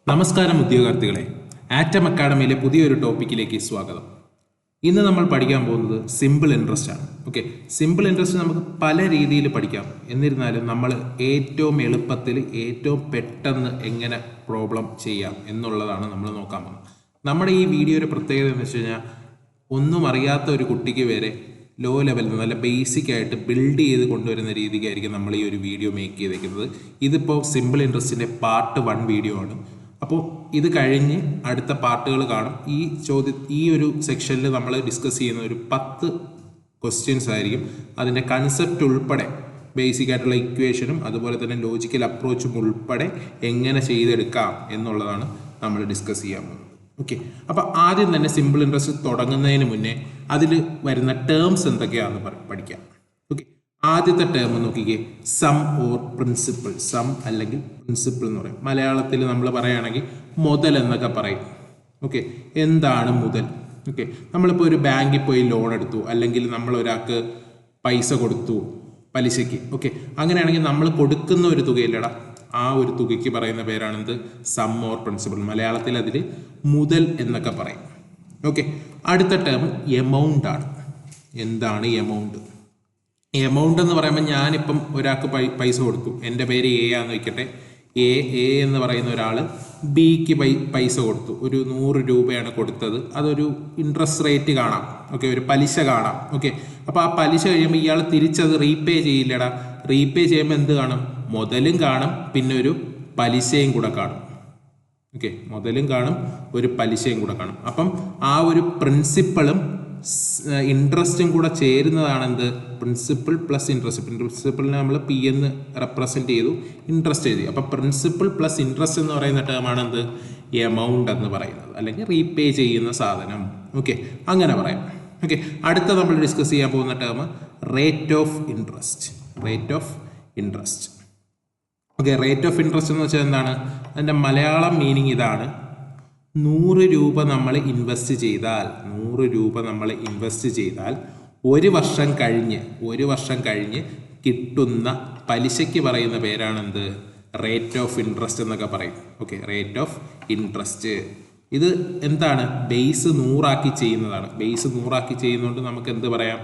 നമസ്കാരം ഉദ്യോഗാർത്ഥികളെ, ആറ്റം അക്കാഡമിയിലെ പുതിയൊരു ടോപ്പിക്കിലേക്ക് സ്വാഗതം. ഇന്ന് നമ്മൾ പഠിക്കാൻ പോകുന്നത് സിമ്പിൾ ഇൻട്രസ്റ്റ് ആണ്. ഓക്കെ, സിമ്പിൾ ഇൻട്രസ്റ്റ് നമുക്ക് പല രീതിയിൽ പഠിക്കാം. എന്നിരുന്നാലും നമ്മൾ ഏറ്റവും എളുപ്പത്തിൽ ഏറ്റവും പെട്ടെന്ന് എങ്ങനെ പ്രോബ്ലം ചെയ്യാം എന്നുള്ളതാണ് നമ്മൾ നോക്കാൻ പോകുന്നത്. നമ്മുടെ ഈ വീഡിയോയുടെ പ്രത്യേകത എന്ന് വെച്ച് കഴിഞ്ഞാൽ ഒന്നും അറിയാത്ത ഒരു കുട്ടിക്ക് വരെ ലോ ലെവലിൽ നല്ല ബേസിക് ആയിട്ട് ബിൽഡ് ചെയ്ത് കൊണ്ടുവരുന്ന രീതിക്കായിരിക്കും നമ്മൾ ഈ ഒരു വീഡിയോ മേക്ക് ചെയ്തേക്കുന്നത്. ഇതിപ്പോൾ സിമ്പിൾ ഇൻട്രസ്റ്റിൻ്റെ പാർട്ട് 1 വീഡിയോ ആണ്. അപ്പോൾ ഇത് കഴിഞ്ഞ് അടുത്ത പാർട്ടുകൾ കാണും. ഈ ഒരു സെക്ഷനിൽ നമ്മൾ ഡിസ്കസ് ചെയ്യുന്ന ഒരു 10 ക്വസ്റ്റ്യൻസ് ആയിരിക്കും. അതിൻ്റെ കൺസെപ്റ്റ് ഉൾപ്പെടെ ബേസിക് ആയിട്ടുള്ള ഇക്വേഷനും അതുപോലെ തന്നെ ലോജിക്കൽ അപ്രോച്ചും ഉൾപ്പെടെ എങ്ങനെ ചെയ്തെടുക്കാം എന്നുള്ളതാണ് നമ്മൾ ഡിസ്കസ് ചെയ്യാൻ പോകുന്നത്. ഓക്കെ, അപ്പോൾ ആദ്യം തന്നെ സിമ്പിൾ ഇൻട്രസ്റ്റ് തുടങ്ങുന്നതിന് മുന്നേ അതിൽ വരുന്ന ടേംസ് എന്തൊക്കെയാണെന്ന് പഠിക്കാം. ഓക്കെ, ആദ്യത്തെ ടേം നോക്കിക്കേ, സം ഓർ പ്രിൻസിപ്പിൾ. സം അല്ലെങ്കിൽ പ്രിൻസിപ്പിൾ എന്ന് പറയും. മലയാളത്തിൽ നമ്മൾ പറയുകയാണെങ്കിൽ മുതൽ എന്നൊക്കെ പറയും. ഓക്കെ, എന്താണ് മുതൽ? ഓക്കെ, നമ്മളിപ്പോൾ ഒരു ബാങ്കിൽ പോയി ലോൺ എടുത്തു, അല്ലെങ്കിൽ നമ്മൾ ഒരാൾക്ക് പൈസ കൊടുത്തു പലിശയ്ക്ക്. ഓക്കെ, അങ്ങനെയാണെങ്കിൽ നമ്മൾ കൊടുക്കുന്ന ഒരു തുകയില്ലടാ, ആ ഒരു തുകയ്ക്ക് പറയുന്ന പേരാണെന്ത്? Some or principle. മലയാളത്തിൽ അതിൽ മുതൽ എന്നൊക്കെ പറയും. ഓക്കെ, അടുത്ത ടേം എമൗണ്ട് ആണ്. എന്താണ് എമൗണ്ട്? എമൗണ്ട് എന്ന് പറയുമ്പോൾ ഞാനിപ്പം ഒരാൾക്ക് പൈസ കൊടുത്തു, എൻ്റെ പേര് എ ആണെന്ന് വയ്ക്കട്ടെ. എ എന്ന് പറയുന്ന ഒരാൾ ബിക്ക് പൈസ കൊടുത്തു, ഒരു 100 രൂപയാണ് കൊടുത്തത്. അതൊരു ഇൻട്രസ്റ്റ് റേറ്റ് കാണാം. ഓക്കെ, ഒരു പലിശ കാണാം. ഓക്കെ, അപ്പോൾ ആ പലിശ കഴിയുമ്പോൾ ഇയാൾ തിരിച്ചത് റീപേ ചെയ്യില്ലടാ. റീപേ ചെയ്യുമ്പോൾ എന്ത് കാണും? മുതലും കാണും, പിന്നെ ഒരു പലിശയും കൂടെ കാണും. ഓക്കെ, മുതലും കാണും, ഒരു പലിശയും കൂടെ കാണും. അപ്പം ആ ഒരു പ്രിൻസിപ്പളും ഇൻട്രസ്റ്റും കൂടെ ചേരുന്നതാണ് എന്ത്? Principle plus interest. പ്രിൻസിപ്പിളിനെ നമ്മൾ പി എന്ന് റെപ്രസെൻറ്റ് ചെയ്തു, ഇൻട്രസ്റ്റ് എഴുതി. അപ്പം പ്രിൻസിപ്പിൾ പ്ലസ് ഇൻട്രസ്റ്റ് എന്ന് പറയുന്ന ടേമാണ് എന്ത്? എമൗണ്ട് എന്ന് പറയുന്നത്, അല്ലെങ്കിൽ റീപേ ചെയ്യുന്ന സാധനം. ഓക്കെ, അങ്ങനെ പറയാം. ഓക്കെ, അടുത്ത നമ്മൾ ഡിസ്കസ് ചെയ്യാൻ പോകുന്ന term rate of interest. Rate of interest. Okay, rate of interest എന്ന് വെച്ചാൽ എന്താണ്? അതിൻ്റെ മലയാളം മീനിങ് ഇതാണ്. 100 രൂപ നമ്മൾ ഇൻവെസ്റ്റ് ചെയ്താൽ, 100 രൂപ നമ്മൾ ഇൻവെസ്റ്റ് ചെയ്താൽ ഒരു വർഷം കഴിഞ്ഞ് കിട്ടുന്ന പലിശയ്ക്ക് പറയുന്ന പേരാണെന്ത്? റേറ്റ് ഓഫ് ഇൻട്രസ്റ്റ് എന്നൊക്കെ പറയും. Okay, rate of interest. ഇത് എന്താണ്? ബേസ് 100 ആക്കി ചെയ്യുന്നതാണ്. ബേസ് 100 ആക്കി ചെയ്യുന്നതുകൊണ്ട് നമുക്ക് എന്ത് പറയാം?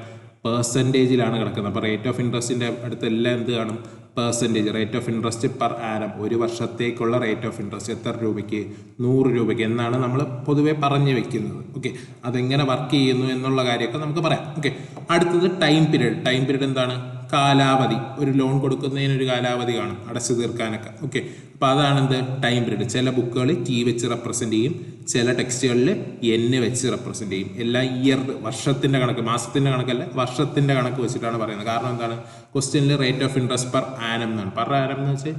പെർസെൻറ്റേജിലാണ് കിടക്കുന്നത്. അപ്പോൾ റേറ്റ് ഓഫ് ഇൻട്രസ്റ്റിൻ്റെ അടുത്തെല്ലാം എന്ത് കാണും? Percentage. Rate of interest per annum, ഒരു വർഷത്തേക്കുള്ള റേറ്റ് ഓഫ് ഇൻട്രസ്റ്റ് എത്ര രൂപയ്ക്ക്? 100 രൂപയ്ക്ക് എന്നാണ് നമ്മൾ പൊതുവെ പറഞ്ഞു വെക്കുന്നത്. ഓക്കെ, അതെങ്ങനെ വർക്ക് ചെയ്യുന്നു എന്നുള്ള കാര്യമൊക്കെ നമുക്ക് പറയാം. ഓക്കെ, അടുത്തത് ടൈം പീരീഡ്. ടൈം പീരീഡ് എന്താണ്? കാലാവധി. ഒരു ലോൺ കൊടുക്കുന്നതിനൊരു കാലാവധി കാണും, അടച്ചു തീർക്കാനൊക്കെ. ഓക്കെ, അപ്പോൾ അതാണ് എന്ത്? Time period. ചില ബുക്കുകൾ ടി വെച്ച് റെപ്രസെൻറ്റ് ചെയ്യും, ചില ടെക്സ്റ്റുകളിൽ എൻ വെച്ച് റെപ്രസെൻറ്റ് ചെയ്യും. എല്ലാം ഇയർ, വർഷത്തിൻ്റെ കണക്ക്, മാസത്തിൻ്റെ കണക്കല്ല, വർഷത്തിൻ്റെ കണക്ക് വെച്ചിട്ടാണ് പറയുന്നത്. കാരണം എന്താണ്? ക്വസ്റ്റ്യനിൽ rate of interest per annum എന്നാണ്. പെർ ആനം എന്ന് വെച്ചാൽ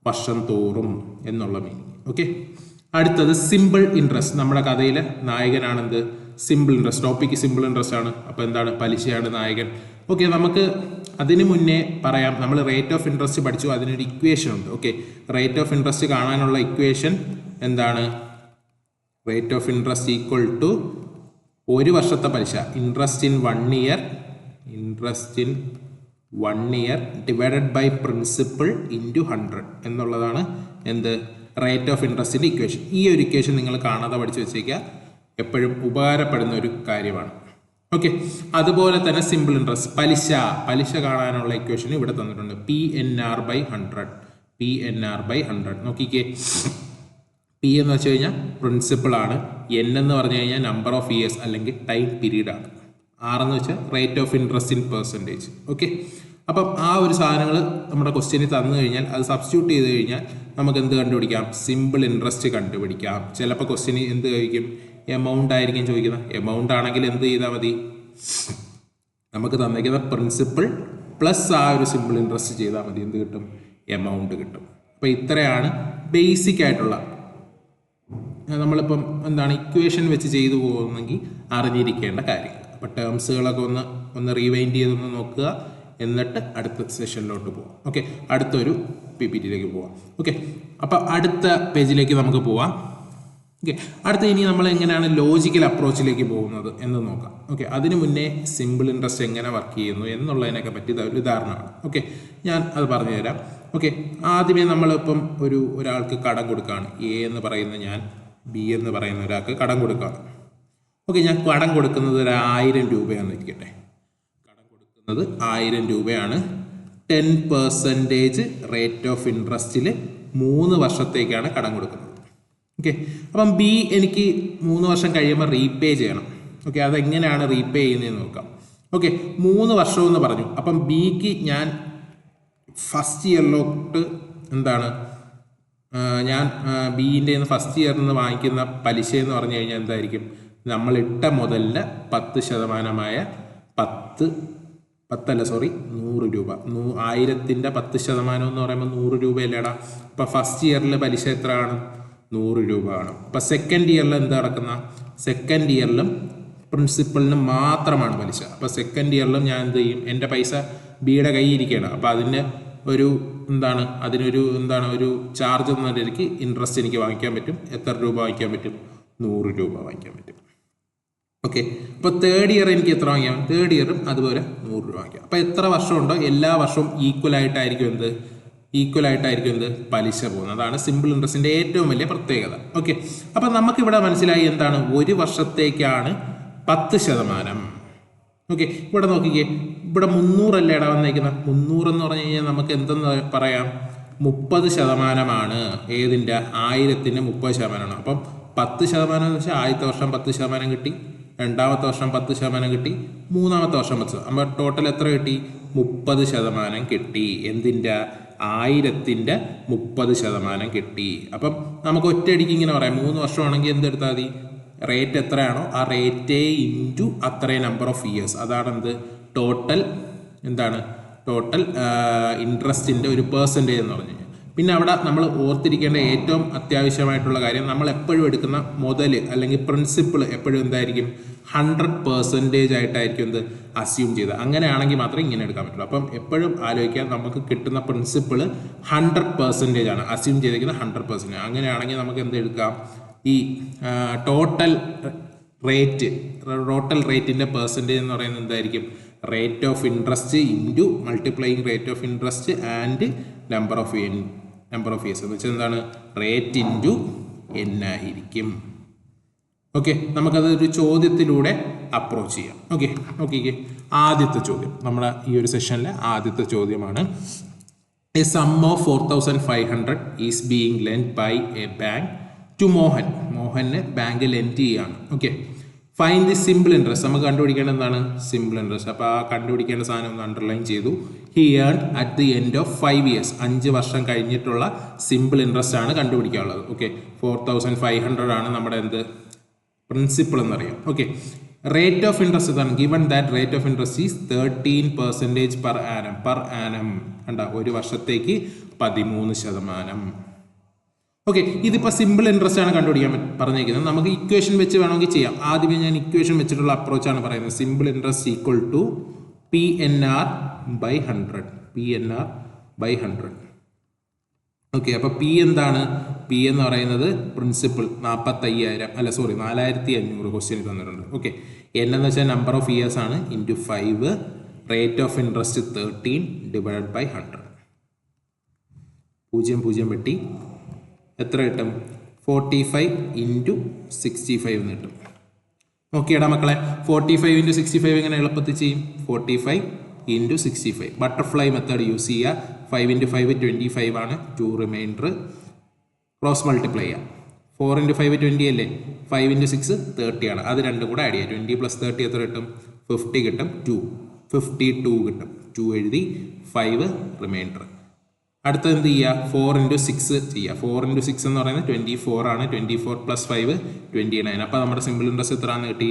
വർഷം തോറും എന്നുള്ള മീനിങ്. ഓക്കെ, അടുത്തത് സിമ്പിൾ ഇൻട്രസ്റ്റ്. നമ്മുടെ കഥയിലെ നായകനാണെന്ത്? Simple interest. Topic simple interest ആണ്. അപ്പോൾ എന്താണ്? പലിശയാണ് നായകൻ. ഓക്കെ, നമുക്ക് അതിന് മുന്നേ പറയാം, നമ്മൾ റേറ്റ് ഓഫ് ഇൻട്രസ്റ്റ് പഠിച്ചു, അതിനൊരു ഇക്വേഷൻ ഉണ്ട്. ഓക്കെ, റേറ്റ് ഓഫ് ഇൻട്രസ്റ്റ് കാണാനുള്ള ഇക്വേഷൻ എന്താണ്? Rate of interest equal to ഒരു വർഷത്തെ പലിശ, interest in 1 year, interest in 1 year divided by principal into 100 എന്നുള്ളതാണ് എന്ത്? റേറ്റ് ഓഫ് ഇൻട്രസ്റ്റിൻ്റെ ഇക്വേഷൻ. ഈ ഒരു ഇക്വേഷൻ നിങ്ങൾ കാണാതെ പഠിച്ചു വെച്ചേക്കുക, എപ്പോഴും ഉപകാരപ്പെടുന്ന ഒരു കാര്യമാണ്. ഓക്കെ, അതുപോലെ തന്നെ സിമ്പിൾ ഇൻട്രസ്റ്റ്, പലിശ കാണാനുള്ള ഇക്വേഷൻ ഇവിടെ തന്നിട്ടുണ്ട്. PNR by 100. PNR by 100. നോക്കിക്കേ, പി എന്ന് വെച്ച് കഴിഞ്ഞാൽ പ്രിൻസിപ്പിൾ ആണ്, എൻ എന്ന് പറഞ്ഞു കഴിഞ്ഞാൽ നമ്പർ ഓഫ് ഇയേഴ്സ് അല്ലെങ്കിൽ ടൈം പീരീഡ് ആണ്, ആർ എന്ന് വെച്ചാൽ rate of interest in percentage. Okay, അപ്പം ആ ഒരു സാധനങ്ങൾ നമ്മുടെ ക്വസ്റ്റ്യനിൽ തന്നു കഴിഞ്ഞാൽ അത് സബ്സ്റ്റിറ്റ്യൂട്ട് ചെയ്ത് കഴിഞ്ഞാൽ നമുക്ക് എന്ത് കണ്ടുപിടിക്കാം? സിമ്പിൾ ഇൻട്രസ്റ്റ് കണ്ടുപിടിക്കാം. ചിലപ്പോൾ ക്വസ്റ്റ്യന് എന്ത് കഴിക്കും? എമൗണ്ട് ആയിരിക്കും ചോദിക്കുന്നത്. എമൗണ്ട് ആണെങ്കിൽ എന്ത് ചെയ്താൽ മതി? നമുക്ക് തന്നിരിക്കുന്ന പ്രിൻസിപ്പിൾ പ്ലസ് ആ ഒരു സിമ്പിൾ ഇൻട്രസ്റ്റ് ചെയ്താൽ മതി. എന്ത് കിട്ടും? എമൗണ്ട് കിട്ടും. അപ്പോൾ ഇത്രയാണ് ബേസിക് ആയിട്ടുള്ള, നമ്മളിപ്പം എന്താണ് ഇക്വേഷൻ വെച്ച് ചെയ്തു പോകുന്നെങ്കിൽ അറിഞ്ഞിരിക്കേണ്ട കാര്യങ്ങൾ. അപ്പോൾ ടേംസുകളൊക്കെ ഒന്ന് റീവൈൻഡ് ചെയ്തൊന്ന് നോക്കുക, എന്നിട്ട് അടുത്ത സെഷനിലോട്ട് പോവാം. ഓക്കെ, അടുത്തൊരു PPTയിലേക്ക് പോവാം. ഓക്കെ, അപ്പോൾ അടുത്ത പേജിലേക്ക് നമുക്ക് പോവാം. ഓക്കെ, അടുത്ത ഇനി നമ്മൾ എങ്ങനെയാണ് ലോജിക്കൽ അപ്രോച്ചിലേക്ക് പോകുന്നത് എന്ന് നോക്കാം. ഓക്കെ, അതിന് മുന്നേ സിമ്പിൾ ഇൻട്രസ്റ്റ് എങ്ങനെ വർക്ക് ചെയ്യുന്നു എന്നുള്ളതിനൊക്കെ പറ്റി ഒരു ഉദാഹരണമാണ്. ഓക്കെ, ഞാൻ അത് പറഞ്ഞു തരാം. ഓക്കെ, ആദ്യമേ നമ്മളിപ്പം ഒരാൾക്ക് കടം കൊടുക്കുകയാണ്. എ എന്ന് പറയുന്ന ഞാൻ ബി എന്ന് പറയുന്ന ഒരാൾക്ക് കടം കൊടുക്കുകയാണ്. ഓക്കെ, ഞാൻ കടം കൊടുക്കുന്നത് ഒരു 1000 രൂപയാണെന്ന് ഇരിക്കട്ടെ. കടം കൊടുക്കുന്നത് 1000 രൂപയാണ്. 10% റേറ്റ് ഓഫ് ഇൻട്രസ്റ്റിൽ 3 വർഷത്തേക്കാണ് കടം കൊടുക്കുന്നത്. ഓക്കെ, അപ്പം ബി എനിക്ക് 3 വർഷം കഴിയുമ്പോൾ റീപേ ചെയ്യണം. ഓക്കെ, അതെങ്ങനെയാണ് റീപേ ചെയ്യുന്നതെന്ന് നോക്കാം. ഓക്കെ, 3 വർഷമെന്ന് പറഞ്ഞു. അപ്പം ബിക്ക് ഞാൻ ഫസ്റ്റ് ഇയറിലോട്ട് എന്താണ് ഞാൻ ബിൻ്റെ ഫസ്റ്റ് ഇയറിൽ നിന്ന് വാങ്ങിക്കുന്ന പലിശ എന്ന് പറഞ്ഞു കഴിഞ്ഞാൽ എന്തായിരിക്കും? നമ്മൾ ഇട്ട മുതലിൻ്റെ 10% 100 രൂപ. 1000ൻ്റെ 10% എന്ന് പറയുമ്പോൾ 100 രൂപയല്ലേടാ. അപ്പം ഫസ്റ്റ് ഇയറിൽ പലിശ എത്രയാണ്? 100 രൂപ ആണ്. അപ്പം സെക്കൻഡ് ഇയറിൽ എന്താ നടക്കുന്ന? സെക്കൻഡ് ഇയറിലും പ്രിൻസിപ്പളിന് മാത്രമാണ് പലിശ. അപ്പോൾ സെക്കൻഡ് ഇയറിലും ഞാൻ എന്ത് ചെയ്യും? എൻ്റെ പൈസ ബിയുടെ കയ്യിൽ ഇരിക്കുകയാണ്. അപ്പോൾ അതിന് ഒരു ചാർജ് എന്ന നിലയ്ക്ക് ഇൻട്രസ്റ്റ് എനിക്ക് വാങ്ങിക്കാൻ പറ്റും. എത്ര രൂപ വാങ്ങിക്കാൻ പറ്റും? 100 രൂപ വാങ്ങിക്കാൻ പറ്റും. ഓക്കെ, അപ്പോൾ തേർഡ് ഇയർ എനിക്ക് എത്ര വാങ്ങിക്കാം? തേർഡ് ഇയറും അതുപോലെ 100 രൂപ വാങ്ങിക്കാം. അപ്പോൾ എത്ര വർഷമുണ്ടോ എല്ലാ വർഷവും ഈക്വൽ ആയിട്ടായിരിക്കും പലിശ പോകുന്നത്. അതാണ് സിമ്പിൾ ഇൻട്രസ്റ്റിൻ്റെ ഏറ്റവും വലിയ പ്രത്യേകത. ഓക്കെ, അപ്പം നമുക്കിവിടെ മനസ്സിലായി എന്താണ്? 1 വർഷത്തേക്കാണ് 10%. ഓക്കെ, ഇവിടെ നോക്കിക്കേ, ഇവിടെ 300 അല്ലേ ഇട വന്നേക്കുന്നത്. 300 എന്ന് പറഞ്ഞു കഴിഞ്ഞാൽ നമുക്ക് എന്തെന്ന് പറയാം? 30% ഏതിൻ്റെ? 1000ൻ്റെ 30%. അപ്പം 10% എന്ന് വെച്ചാൽ ആദ്യത്തെ വർഷം 10% കിട്ടി, രണ്ടാമത്തെ വർഷം 10% കിട്ടി, മൂന്നാമത്തെ വർഷം 10%. അപ്പോൾ ടോട്ടൽ എത്ര കിട്ടി? 30% കിട്ടി. എന്തിൻ്റെ? 1000ൻ്റെ 30% കിട്ടി. അപ്പം നമുക്ക് ഒറ്റയടിക്ക് ഇങ്ങനെ പറയാം, 3 വർഷമാണെങ്കിൽ എന്തെടുത്താൽ മതി? റേറ്റ് എത്രയാണോ ആ റേറ്റ് ഇൻറ്റു അത്രയും നമ്പർ ഓഫ് ഇയേഴ്സ്. അതാണ് എന്ത്? ടോട്ടൽ ഇൻട്രസ്റ്റിൻ്റെ ഒരു പെർസെൻറ്റേജ് എന്ന് പറഞ്ഞു കഴിഞ്ഞാൽ. പിന്നെ അവിടെ നമ്മൾ ഓർത്തിരിക്കേണ്ട ഏറ്റവും അത്യാവശ്യമായിട്ടുള്ള കാര്യം, നമ്മൾ എപ്പോഴും എടുക്കുന്ന മുതൽ അല്ലെങ്കിൽ പ്രിൻസിപ്പിൾ എപ്പോഴും എന്തായിരിക്കും? 100% ആയിട്ടായിരിക്കും എന്ത് അസ്യൂം ചെയ്ത്. അങ്ങനെയാണെങ്കിൽ മാത്രമേ ഇങ്ങനെ എടുക്കാൻ പറ്റുള്ളൂ. അപ്പം എപ്പോഴും ആലോചിക്കുക, നമുക്ക് കിട്ടുന്ന പ്രിൻസിപ്പിൾ 100% ആണ്, അസ്യൂം ചെയ്തിരിക്കുന്നത് 100%. അങ്ങനെയാണെങ്കിൽ നമുക്ക് എന്ത് എടുക്കാം? ഈ ടോട്ടൽ റേറ്റിൻ്റെ പെർസെൻറ്റേജ് എന്ന് പറയുന്നത് എന്തായിരിക്കും? Rate of interest into multiplying rate of interest and number of years എന്ന് വെച്ചാൽ എന്താണ്? റേറ്റ് ഇൻറ്റു n ആയിരിക്കും. ഓക്കെ, നമുക്കത് ഒരു ചോദ്യത്തിലൂടെ അപ്രോച്ച് ചെയ്യാം. ഓക്കെ, നോക്കിക്കേ, ആദ്യത്തെ ചോദ്യം നമ്മുടെ ഈ ഒരു സെഷനിലെ ആദ്യത്തെ ചോദ്യമാണ്. A sum of 4500 is being lend by a bank to Mohan. മോഹന് ബാങ്ക് ലെൻഡ് ചെയ്യാണ്. Okay, find the simple interest. നമുക്ക് കണ്ടുപിടിക്കേണ്ട എന്താണ്? Simple interest. അപ്പോൾ ആ കണ്ടുപിടിക്കേണ്ട സാധനം ഒന്ന് അണ്ടർലൈൻ ചെയ്തു. He earn at the end of 5 years. 5 വർഷം കഴിഞ്ഞിട്ടുള്ള സിമ്പിൾ ഇൻട്രസ്റ്റ് ആണ് കണ്ടുപിടിക്കാനുള്ളത്. ഓക്കെ, 4500 ആണ് നമ്മുടെ എന്ത്? പ്രിൻസിപ്പിൾ എന്നറിയാം. ഓക്കെ, റേറ്റ് ഓഫ് ഇൻട്രസ്റ്റ് ഇതാണ്. Given that rate of interest is 13% per annum. കണ്ട, ഒരു വർഷത്തേക്ക് 13%. ഓക്കെ, ഇതിപ്പോൾ സിമ്പിൾ ഇൻട്രസ്റ്റ് ആണ് കണ്ടുപിടിക്കാൻ പറഞ്ഞിരിക്കുന്നത്. നമുക്ക് ഇക്വേഷൻ വെച്ച് വേണമെങ്കിൽ ചെയ്യാം. ആദ്യമേ ഞാൻ ഇക്വേഷൻ വെച്ചിട്ടുള്ള അപ്രോച്ചാണ് പറയുന്നത്. Simple interest equal to PNR/100. Okay, അപ്പോൾ പി എന്താണ്? പി എന്ന് പറയുന്നത് പ്രിൻസിപ്പിൾ 4500 ക്വസ്റ്റ്യൻ തന്നിട്ടുണ്ട്. ഓക്കെ, എൻ എന്ന് വെച്ചാൽ നമ്പർ ഓഫ് ഇയേഴ്സ് ആണ്, into 5, rate of interest 13 divide by 100. 0 വെട്ടി എത്ര കിട്ടും? 45 ഇൻറ്റു 65 എന്ന് കിട്ടും. നോക്കിയടാ മക്കളെ, 45 ഇൻറ്റു 65 എങ്ങനെ എളുപ്പത്തിൽ ചെയ്യും? 45 ഇൻറ്റു 65 ബട്ടർഫ്ലൈ മെത്തേഡ് യൂസ് ചെയ്യുക. 5 ഇൻറ്റു 5 25 ആണ്. 2 റിമൈൻഡർ ക്രോസ് മൾട്ടിപ്ലൈ ചെയ്യുക. 4 ഇൻറ്റു 5 20 അല്ലേ? 5 ഇൻറ്റു 6 30 ആണ്. അത് രണ്ടും കൂടെ ആഡ് ചെയ്യുക. 20 + 30 എത്ര കിട്ടും? 50 കിട്ടും. 52 കിട്ടും. 2 എഴുതി, 5 റിമൈൻഡർ. അടുത്തത് എന്ത് ചെയ്യുക? 4 ഇൻറ്റു 6 ചെയ്യുക. 4 ഇൻറ്റു 6 എന്ന് പറയുന്നത് 24 ആണ്. 24 + 5 29. അപ്പോൾ നമ്മുടെ സിമ്പിൾ ഇൻട്രസ്റ്റ് എത്രയാണെന്ന് കിട്ടി?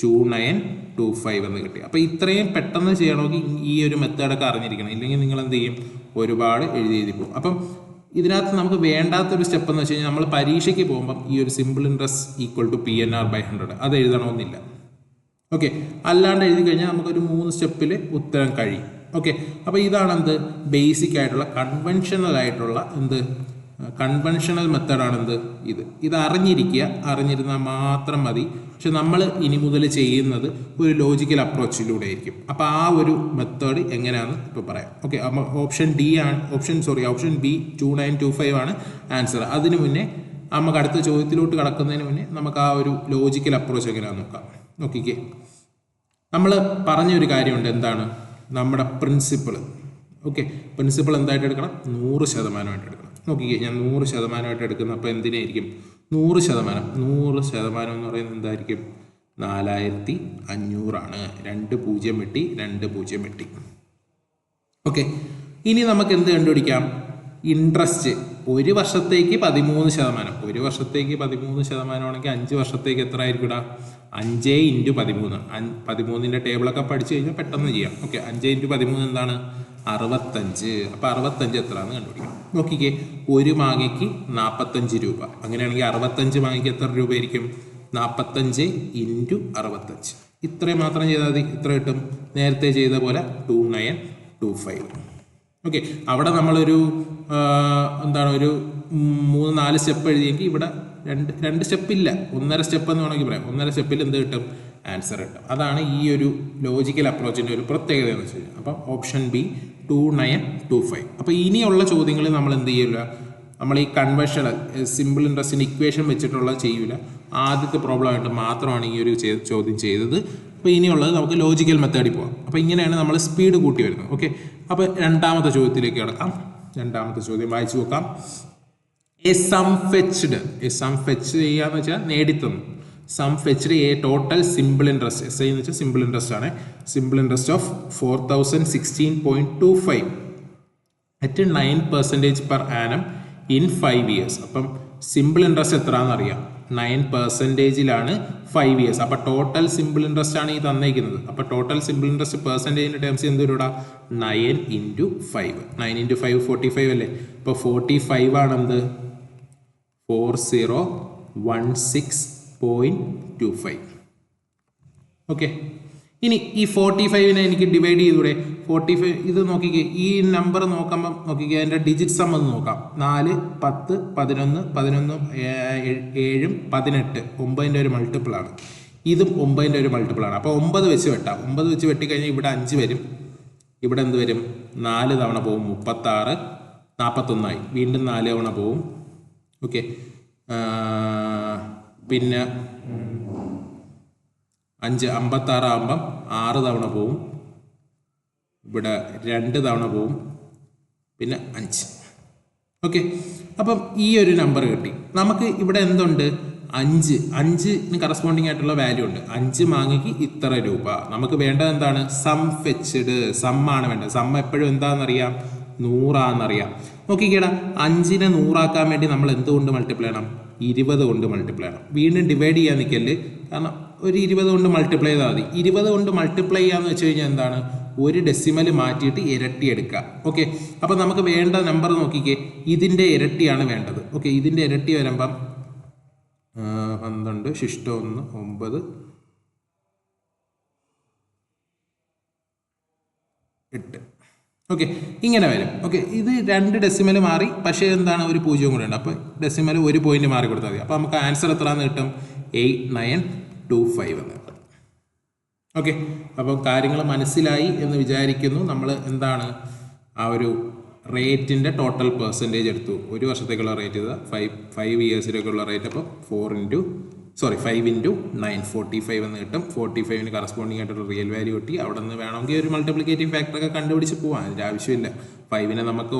2925 എന്ന് കിട്ടി. അപ്പോൾ ഇത്രയും പെട്ടെന്ന് ചെയ്യണമെങ്കിൽ ഈ ഒരു മെത്തേഡൊക്കെ അറിഞ്ഞിരിക്കണം. ഇല്ലെങ്കിൽ നിങ്ങൾ എന്ത് ചെയ്യും? ഒരുപാട് എഴുതി പോകും. അപ്പം ഇതിനകത്ത് നമുക്ക് വേണ്ടാത്തൊരു സ്റ്റെപ്പ് എന്ന് വെച്ച് കഴിഞ്ഞാൽ, നമ്മൾ പരീക്ഷയ്ക്ക് പോകുമ്പം ഈ ഒരു simple interest equal to PNR/100 അത് എഴുതണമെന്നില്ല. ഓക്കെ, അല്ലാണ്ട് എഴുതി കഴിഞ്ഞാൽ നമുക്കൊരു 3 സ്റ്റെപ്പിൽ ഉത്തരം കഴിയും. ഓക്കെ, അപ്പോൾ ഇതാണ് എന്ത്? ബേസിക് ആയിട്ടുള്ള കൺവെൻഷണൽ ആയിട്ടുള്ള എന്ത് കൺവെൻഷണൽ മെത്തേഡാണെന്ത് ഇത് അറിഞ്ഞിരുന്നാൽ മാത്രം മതി. പക്ഷെ നമ്മൾ ഇനി മുതൽ ചെയ്യുന്നത് ഒരു ലോജിക്കൽ അപ്രോച്ചിലൂടെ ആയിരിക്കും. അപ്പോൾ ആ ഒരു മെത്തേഡ് എങ്ങനെയാണെന്ന് ഇപ്പോൾ പറയാം. ഓക്കെ, അപ്പോൾ ഓപ്ഷൻ ബി 2925 ആണ് ആൻസർ. അതിനു മുന്നേ നമുക്ക് അടുത്ത ചോദ്യത്തിലോട്ട് കടക്കുന്നതിന് മുന്നേ നമുക്ക് ആ ഒരു ലോജിക്കൽ അപ്രോച്ച് എങ്ങനെയാണെന്ന് നോക്കാം. നോക്കിക്കേ, നമ്മൾ പറഞ്ഞൊരു കാര്യമുണ്ട്, എന്താണ് നമ്മുടെ പ്രിൻസിപ്പിൾ. ഓക്കെ, പ്രിൻസിപ്പിൾ എന്തായിട്ട് എടുക്കണം? 100% എടുക്കണം. നോക്കിക്കേ, ഞാൻ 100% എടുക്കുന്നത്. അപ്പോൾ എന്തിനായിരിക്കും 100% എന്ന് പറയുന്നത് എന്തായിരിക്കും? 4500 ആണ്. 2 0 വെട്ടി. ഓക്കെ, ഇനി നമുക്ക് എന്ത് കണ്ടുപിടിക്കാം? ഇൻട്രസ്റ്റ് ഒരു വർഷത്തേക്ക് 13%. ഒരു വർഷത്തേക്ക് 13% ആണെങ്കിൽ 5 വർഷത്തേക്ക് എത്ര ആയിരിക്കും? 5 × 13. 13ൻ്റെ ടേബിളൊക്കെ പഠിച്ചു കഴിഞ്ഞാൽ പെട്ടെന്ന് ചെയ്യാം. ഓക്കെ, 5 × 13 എന്താണ്? 65. അപ്പോൾ 65 എത്രയാണെന്ന് കണ്ടുപിടിക്കാം. നോക്കിക്കേ, ഒരു മാങ്ങയ്ക്ക് 45 രൂപ. അങ്ങനെയാണെങ്കിൽ 65 മാങ്ങയ്ക്ക് എത്ര രൂപയായിരിക്കും? 45 × 65. ഇത്രയും മാത്രം ചെയ്താൽ മതി. ഇത്ര കിട്ടും. നേരത്തെ ചെയ്ത പോലെ 2925. ഓക്കെ, അവിടെ നമ്മളൊരു ഒരു 3-4 സ്റ്റെപ്പ് എഴുതിയെങ്കിൽ ഇവിടെ രണ്ട് സ്റ്റെപ്പില്ല, 1.5 സ്റ്റെപ്പ് എന്ന് വേണമെങ്കിൽ പറയാം. 1.5 സ്റ്റെപ്പിൽ എന്ത് കിട്ടും? ആൻസർ കിട്ടും. അതാണ് ഈ ഒരു ലോജിക്കൽ അപ്രോച്ചിൻ്റെ ഒരു പ്രത്യേകത എന്ന് വെച്ച് കഴിഞ്ഞാൽ. അപ്പം ഓപ്ഷൻ ബി 2925. അപ്പോൾ ഇനിയുള്ള ചോദ്യങ്ങളിൽ നമ്മൾ എന്ത് ചെയ്യില്ല? നമ്മൾ ഈ കൺവെൻഷണൽ സിമ്പിൾ ഇൻട്രസ്റ്റിൻ്റെ ഇക്വേഷൻ വെച്ചിട്ടുള്ള ചെയ്യില്ല. ആദ്യത്തെ പ്രോബ്ലം ആയിട്ട് മാത്രമാണ് ഈ ഒരു ചോദ്യം ചെയ്തത്. അപ്പോൾ ഇനിയുള്ളത് നമുക്ക് ലോജിക്കൽ മെത്തേഡിൽ പോകാം. അപ്പോൾ ഇങ്ങനെയാണ് നമ്മൾ സ്പീഡ് കൂട്ടി വരുന്നത്. ഓക്കെ, അപ്പോൾ രണ്ടാമത്തെ ചോദ്യത്തിലേക്ക് കിടക്കാം. രണ്ടാമത്തെ ചോദ്യം വായിച്ചു നോക്കാം. എ സം ഫെച്ച് ചെയ്യാന്ന് വെച്ചാൽ നേടിത്തന്നു. Sum fetched a total simple interest. S I എന്ന് വെച്ചാൽ സിമ്പിൾ ഇൻട്രസ്റ്റ് ആണ്. Simple interest of 4016.25 at 9% per annum in 5 years. അപ്പം സിമ്പിൾ ഇൻട്രസ്റ്റ് എത്രയാണെന്ന് അറിയാം. 9%ലാണ് 5 years. അപ്പോൾ ടോട്ടൽ സിമ്പിൾ ഇൻട്രസ്റ്റ് ആണ് ഈ തന്നേക്കുന്നത്. അപ്പോൾ ടോട്ടൽ സിമ്പിൾ ഇൻട്രസ്റ്റ് പെർസെൻറ്റേജിൻ്റെ ടേംസ് എന്ത് വരും? 9 × 5. 9 × 5 45 അല്ലേ? അപ്പോൾ 45 ആണെന്ത്? 4016.25. ഓക്കെ, ഇനി ഈ 45നെ എനിക്ക് ഡിവൈഡ് ചെയ്തൂടെ? 45 ഇത് നോക്കിക്കേ, ഈ നമ്പർ നോക്കുമ്പോൾ നോക്കിക്കേ, അതിൻ്റെ ഡിജിറ്റ് സം എന്ന് നോക്കാം. 4, 10, 11, 11, 7, 18. 9ൻ്റെ ഒരു മൾട്ടിപ്പിളാണ്. ഇതും 9ൻ്റെ ഒരു മൾട്ടിപ്പിളാണ്. അപ്പോൾ 9 വെച്ച് വെട്ടാം. 9 വെച്ച് വെട്ടിക്കഴിഞ്ഞാൽ ഇവിടെ 5 വരും. ഇവിടെ എന്ത് വരും? 4 തവണ പോവും. 36, 41 വീണ്ടും 4 തവണ പോവും. ഓക്കെ, പിന്നെ 5 56 ആകുമ്പം 6 തവണ പോവും. ഇവിടെ 2 തവണ പോവും. പിന്നെ 5. ഓക്കെ, അപ്പം ഈ ഒരു നമ്പർ കിട്ടി നമുക്ക്. ഇവിടെ എന്തുണ്ട്? 5 കറസ്പോണ്ടിങ് ആയിട്ടുള്ള വാല്യൂ ഉണ്ട്. 5 മാങ്ങയ്ക്ക് ഇത്ര രൂപ. നമുക്ക് വേണ്ടത് എന്താണ്? Some fetched. സം ആണ് വേണ്ടത്. സം എപ്പോഴും എന്താണെന്നറിയാം? 100 നോക്കിക്കേടാ, 5നെ 100 വേണ്ടി നമ്മൾ എന്തുകൊണ്ട് മൾട്ടിപ്ലൈ ചെയ്യണം? 20 കൊണ്ട് മൾട്ടിപ്ലൈ ചെയ്യണം. വീണ്ടും ഡിവൈഡ് ചെയ്യാൻ നിൽക്കല്. കാരണം ഒരു 20 കൊണ്ട് മൾട്ടിപ്ലൈ ചെയ്താൽ മതി. 20 കൊണ്ട് മൾട്ടിപ്ലൈ ചെയ്യാന്ന് വെച്ച് കഴിഞ്ഞാൽ എന്താണ്? ഒരു ഡെസിമൽ മാറ്റിയിട്ട് ഇരട്ടി എടുക്കുക. ഓക്കെ, അപ്പം നമുക്ക് വേണ്ട നമ്പർ നോക്കിക്കേ, ഇതിൻ്റെ ഇരട്ടിയാണ് വേണ്ടത്. ഓക്കെ, ഇതിൻ്റെ ഇരട്ടി വരുമ്പം 12 ശിഷ്ടം 1 9 8. ഓക്കെ, ഇങ്ങനെ വരും. ഓക്കെ, ഇത് 2 ഡെസിമൽ മാറി, പക്ഷേ എന്താണ്? ഒരു 0 കൂടെ ഉണ്ട്. അപ്പോൾ ഡെസിമൽ 1 പോയിന്റ് മാറി കൊടുത്താൽ മതി. അപ്പോൾ നമുക്ക് ആൻസർ എത്രയാണെന്ന് കിട്ടും? 8925 എന്ന് കിട്ടും. ഓക്കെ, അപ്പം കാര്യങ്ങൾ മനസ്സിലായി എന്ന് വിചാരിക്കുന്നു. നമ്മൾ എന്താണ് ആ ഒരു റേറ്റിൻ്റെ ടോട്ടൽ പെർസെൻറ്റേജ് എടുത്തു. ഒരു വർഷത്തേക്കുള്ള റേറ്റ് ചെയ്താൽ 5 ഇയേഴ്സിലേക്കുള്ള റേറ്റ്. അപ്പോൾ 5 × 9 45 എന്ന് കിട്ടും. 45ന് കറസ്പോണ്ടിങ് ആയിട്ടുള്ള റിയൽ വാല്യൂ കിട്ടി. അവിടെ നിന്ന് വേണമെങ്കിൽ ഒരു മൾട്ടിപ്ലിക്കേറ്റീവ് ഫാക്ടറൊക്കെ കണ്ടുപിടിച്ച് പോകാം. അതിൻ്റെ ആവശ്യമില്ല. 5നെ നമുക്ക്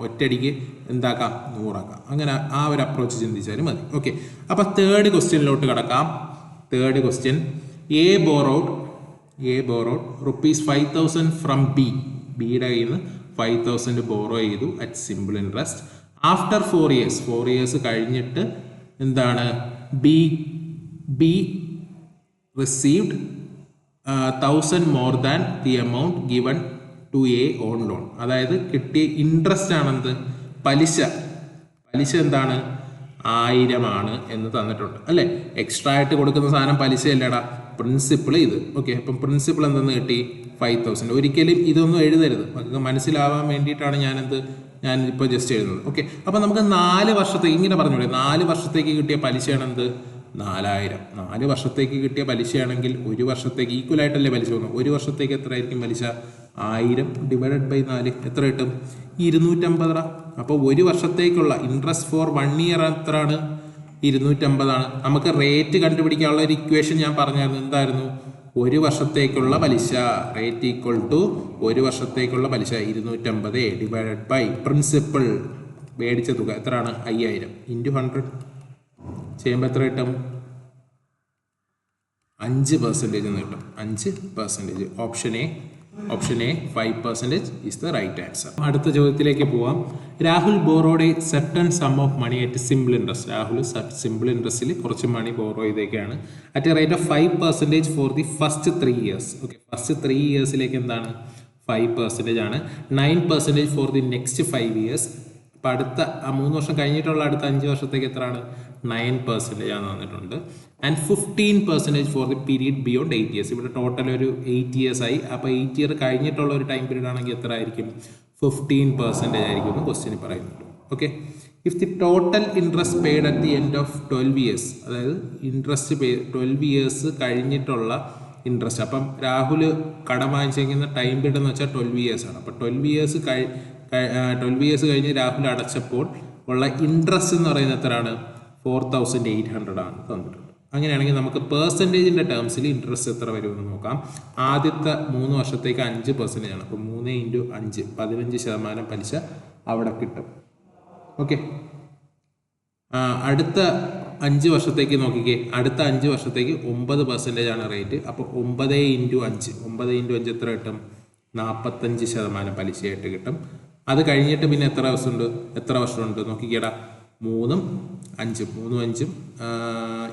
ഒറ്റയടിക്ക് എന്താക്കാം? 100 അങ്ങനെ ആ ഒരു അപ്രോച്ച് ചിന്തിച്ചാലും മതി. ഓക്കെ, അപ്പോൾ തേർഡ് ക്വസ്റ്റ്യനിലോട്ട് കിടക്കാം. Third question, A borrowed ₹5,000 from ബിയുടെ കയ്യിൽ നിന്ന് 5,000 ബോറോ ചെയ്തു at simple interest. After 4 years കഴിഞ്ഞിട്ട് എന്താണ്? B received 1,000 more than the amount given to A on loan. അതായത് കിട്ടിയ ഇൻട്രസ്റ്റ് ആണെന്ത്? പലിശ എന്താണ്? 1000 ആണ് എന്ന് തന്നിട്ടുണ്ട് അല്ലേ? എക്സ്ട്രാ ആയിട്ട് കൊടുക്കുന്ന സാധനം പലിശ അല്ലേടാ, പ്രിൻസിപ്പിൾ ഇത്. ഓക്കെ, അപ്പം പ്രിൻസിപ്പിൾ എന്തെന്ന് കിട്ടി? 5,000. ഒരിക്കലും ഇതൊന്നും എഴുതരുത്, നമുക്ക് മനസ്സിലാവാൻ വേണ്ടിയിട്ടാണ് ഞാനെന്ത് ഞാൻ ഇപ്പോൾ ജസ്റ്റ് എഴുതുന്നത്. ഓക്കെ, അപ്പോൾ നമുക്ക് 4 വർഷത്തേക്ക് ഇങ്ങനെ പറഞ്ഞൂടെ, 4 വർഷത്തേക്ക് കിട്ടിയ പലിശയാണ് എന്ത്, 4000. 4 വർഷത്തേക്ക് കിട്ടിയ പലിശയാണെങ്കിൽ 1 വർഷത്തേക്ക് ഈക്വൽ ആയിട്ടല്ലേ പലിശ വന്നു. 1 വർഷത്തേക്ക് എത്ര ആയിരിക്കും പലിശ? 1000 ഡിവൈഡഡ് ബൈ 4 എത്ര കിട്ടും? 250. അപ്പോൾ 1 വർഷത്തേക്കുള്ള ഇൻട്രസ്റ്റ് ഫോർ 1 ഇയർ എത്രയാണ്? 250 ആണ്. നമുക്ക് റേറ്റ് കണ്ടുപിടിക്കാനുള്ള ഒരു ഇക്വേഷൻ ഞാൻ പറഞ്ഞായിരുന്നു. എന്തായിരുന്നു? 1 വർഷത്തേക്കുള്ള പലിശ റേറ്റ് ഈക്വൽ ടു 1 വർഷത്തേക്കുള്ള പലിശ 250 ഡിവൈഡഡ് ബൈ പ്രിൻസിപ്പൽ മേടിച്ച തുക എത്രയാണ്? 5000 ഇൻറ്റു 100 ചെയ്യുമ്പോൾ എത്ര കിട്ടും? 5% എന്ന് കിട്ടും. 5%. Option A 5% is the right answer. അടുത്ത ചോദ്യത്തിലേക്ക് പോവാം. Rahul borrowed a certain sum of money at simple interest. Rahul simple ഇൻട്രസ്റ്റിൽ കുറച്ച് മണി ബോറോ ചെയ്തേക്കാണ് at a rate of 5% for the first 3 years. Okay, first 3 ഇയേഴ്സിലേക്ക് എന്താണ്? 5% ആണ്. 9% ഫോർ ദി നെക്സ്റ്റ് 5 ഇയേഴ്സ്. അപ്പം അടുത്ത 3 വർഷം കഴിഞ്ഞിട്ടുള്ള അടുത്ത 5 വർഷത്തേക്ക് എത്രയാണ്? 9% ആണ് വന്നിട്ടുണ്ട്. And 15% for the period beyond 8 years. ഇവിടെ ടോട്ടൽ ഒരു 8 ഇയേഴ്സ് ആയി. അപ്പോൾ 8 ഇയർ കഴിഞ്ഞിട്ടുള്ള ഒരു ടൈം പീരീഡ് ആണെങ്കിൽ എത്ര ആയിരിക്കും? 15% ആയിരിക്കും എന്ന് ക്വസ്റ്റ്യനിൽ പറയുന്നുണ്ട്. Okay, if the total interest paid at the end of 12 years, അതായത് ഇൻട്രസ്റ്റ് 12 ഇയേഴ്സ് കഴിഞ്ഞിട്ടുള്ള ഇൻട്രസ്റ്റ്. അപ്പം രാഹുൽ കടം വാങ്ങിച്ചിരിക്കുന്ന ടൈം പീരീഡ് എന്ന് വെച്ചാൽ 12 ഇയേഴ്സ് ആണ്. അപ്പോൾ 12 ഇയേഴ്സ് കഴിഞ്ഞ് രാഹുൽ അടച്ചപ്പോൾ ഉള്ള ഇൻട്രസ്റ്റ് എന്ന് പറയുന്നത് എത്രയാണ്? 4800 ആണ് തന്നിട്ടുണ്ട്. അങ്ങനെയാണെങ്കിൽ നമുക്ക് പെർസെൻറ്റേജിൻ്റെ ടേംസിൽ ഇൻട്രസ്റ്റ് എത്ര വരുമെന്ന് നോക്കാം. ആദ്യത്തെ 3 വർഷത്തേക്ക് 5% ആണ്. അപ്പോൾ 3 × 5 15% പലിശ അവിടെ കിട്ടും. ഓക്കെ, അടുത്ത 5 വർഷത്തേക്ക് നോക്കിക്കേ. അടുത്ത 5 വർഷത്തേക്ക് 9% ആണ് റേറ്റ്. അപ്പോൾ 9 × 5 എത്ര കിട്ടും? 45% പലിശയായിട്ട് കിട്ടും. അത് കഴിഞ്ഞിട്ട് പിന്നെ എത്ര വർഷമുണ്ട് നോക്കിക്കേടാ. 3 ഉം 5ഉം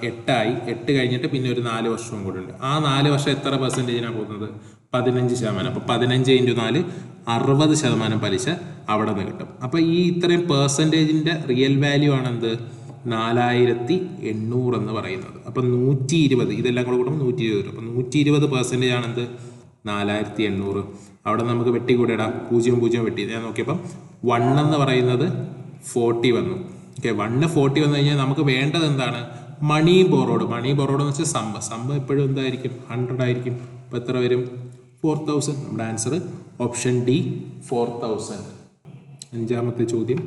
8ആയി. 8 കഴിഞ്ഞിട്ട് പിന്നെ ഒരു 4 വർഷവും കൂടെ ഉണ്ട്. ആ 4 വർഷം എത്ര പെർസെൻറ്റേജിനാണ് പോകുന്നത്? 15%. അപ്പോൾ 15 × 4 60% പലിശ അവിടെ നിന്ന് കിട്ടും. അപ്പോൾ ഈ ഇത്രയും പെർസെൻറ്റേജിൻ്റെ റിയൽ വാല്യൂ ആണ് എന്ത്? 4800 എന്ന് പറയുന്നത്. അപ്പം 120 ഇതെല്ലാം കൂടെ കൂട്ടുമ്പോൾ 120 വരും. അപ്പം 120% ആണെന്ത്? 4800. അവിടെ നമുക്ക് വെട്ടിക്കൂടെടാ, 0 വെട്ടി. ഞാൻ നോക്കിയപ്പം 1 എന്ന് പറയുന്നത് 40 വന്നു. ഓക്കെ, 1 40 വന്നു കഴിഞ്ഞാൽ നമുക്ക് വേണ്ടത് എന്താണ്? മണി ബോറോഡ് എന്ന് വെച്ചാൽ സമ്മ് എപ്പോഴും എന്തായിരിക്കും? 100 ആയിരിക്കും. അപ്പോൾ എത്ര വരും? 4000. നമ്മുടെ ആൻസർ ഓപ്ഷൻ ഡി 4000. 5ാമത്തെ ചോദ്യം.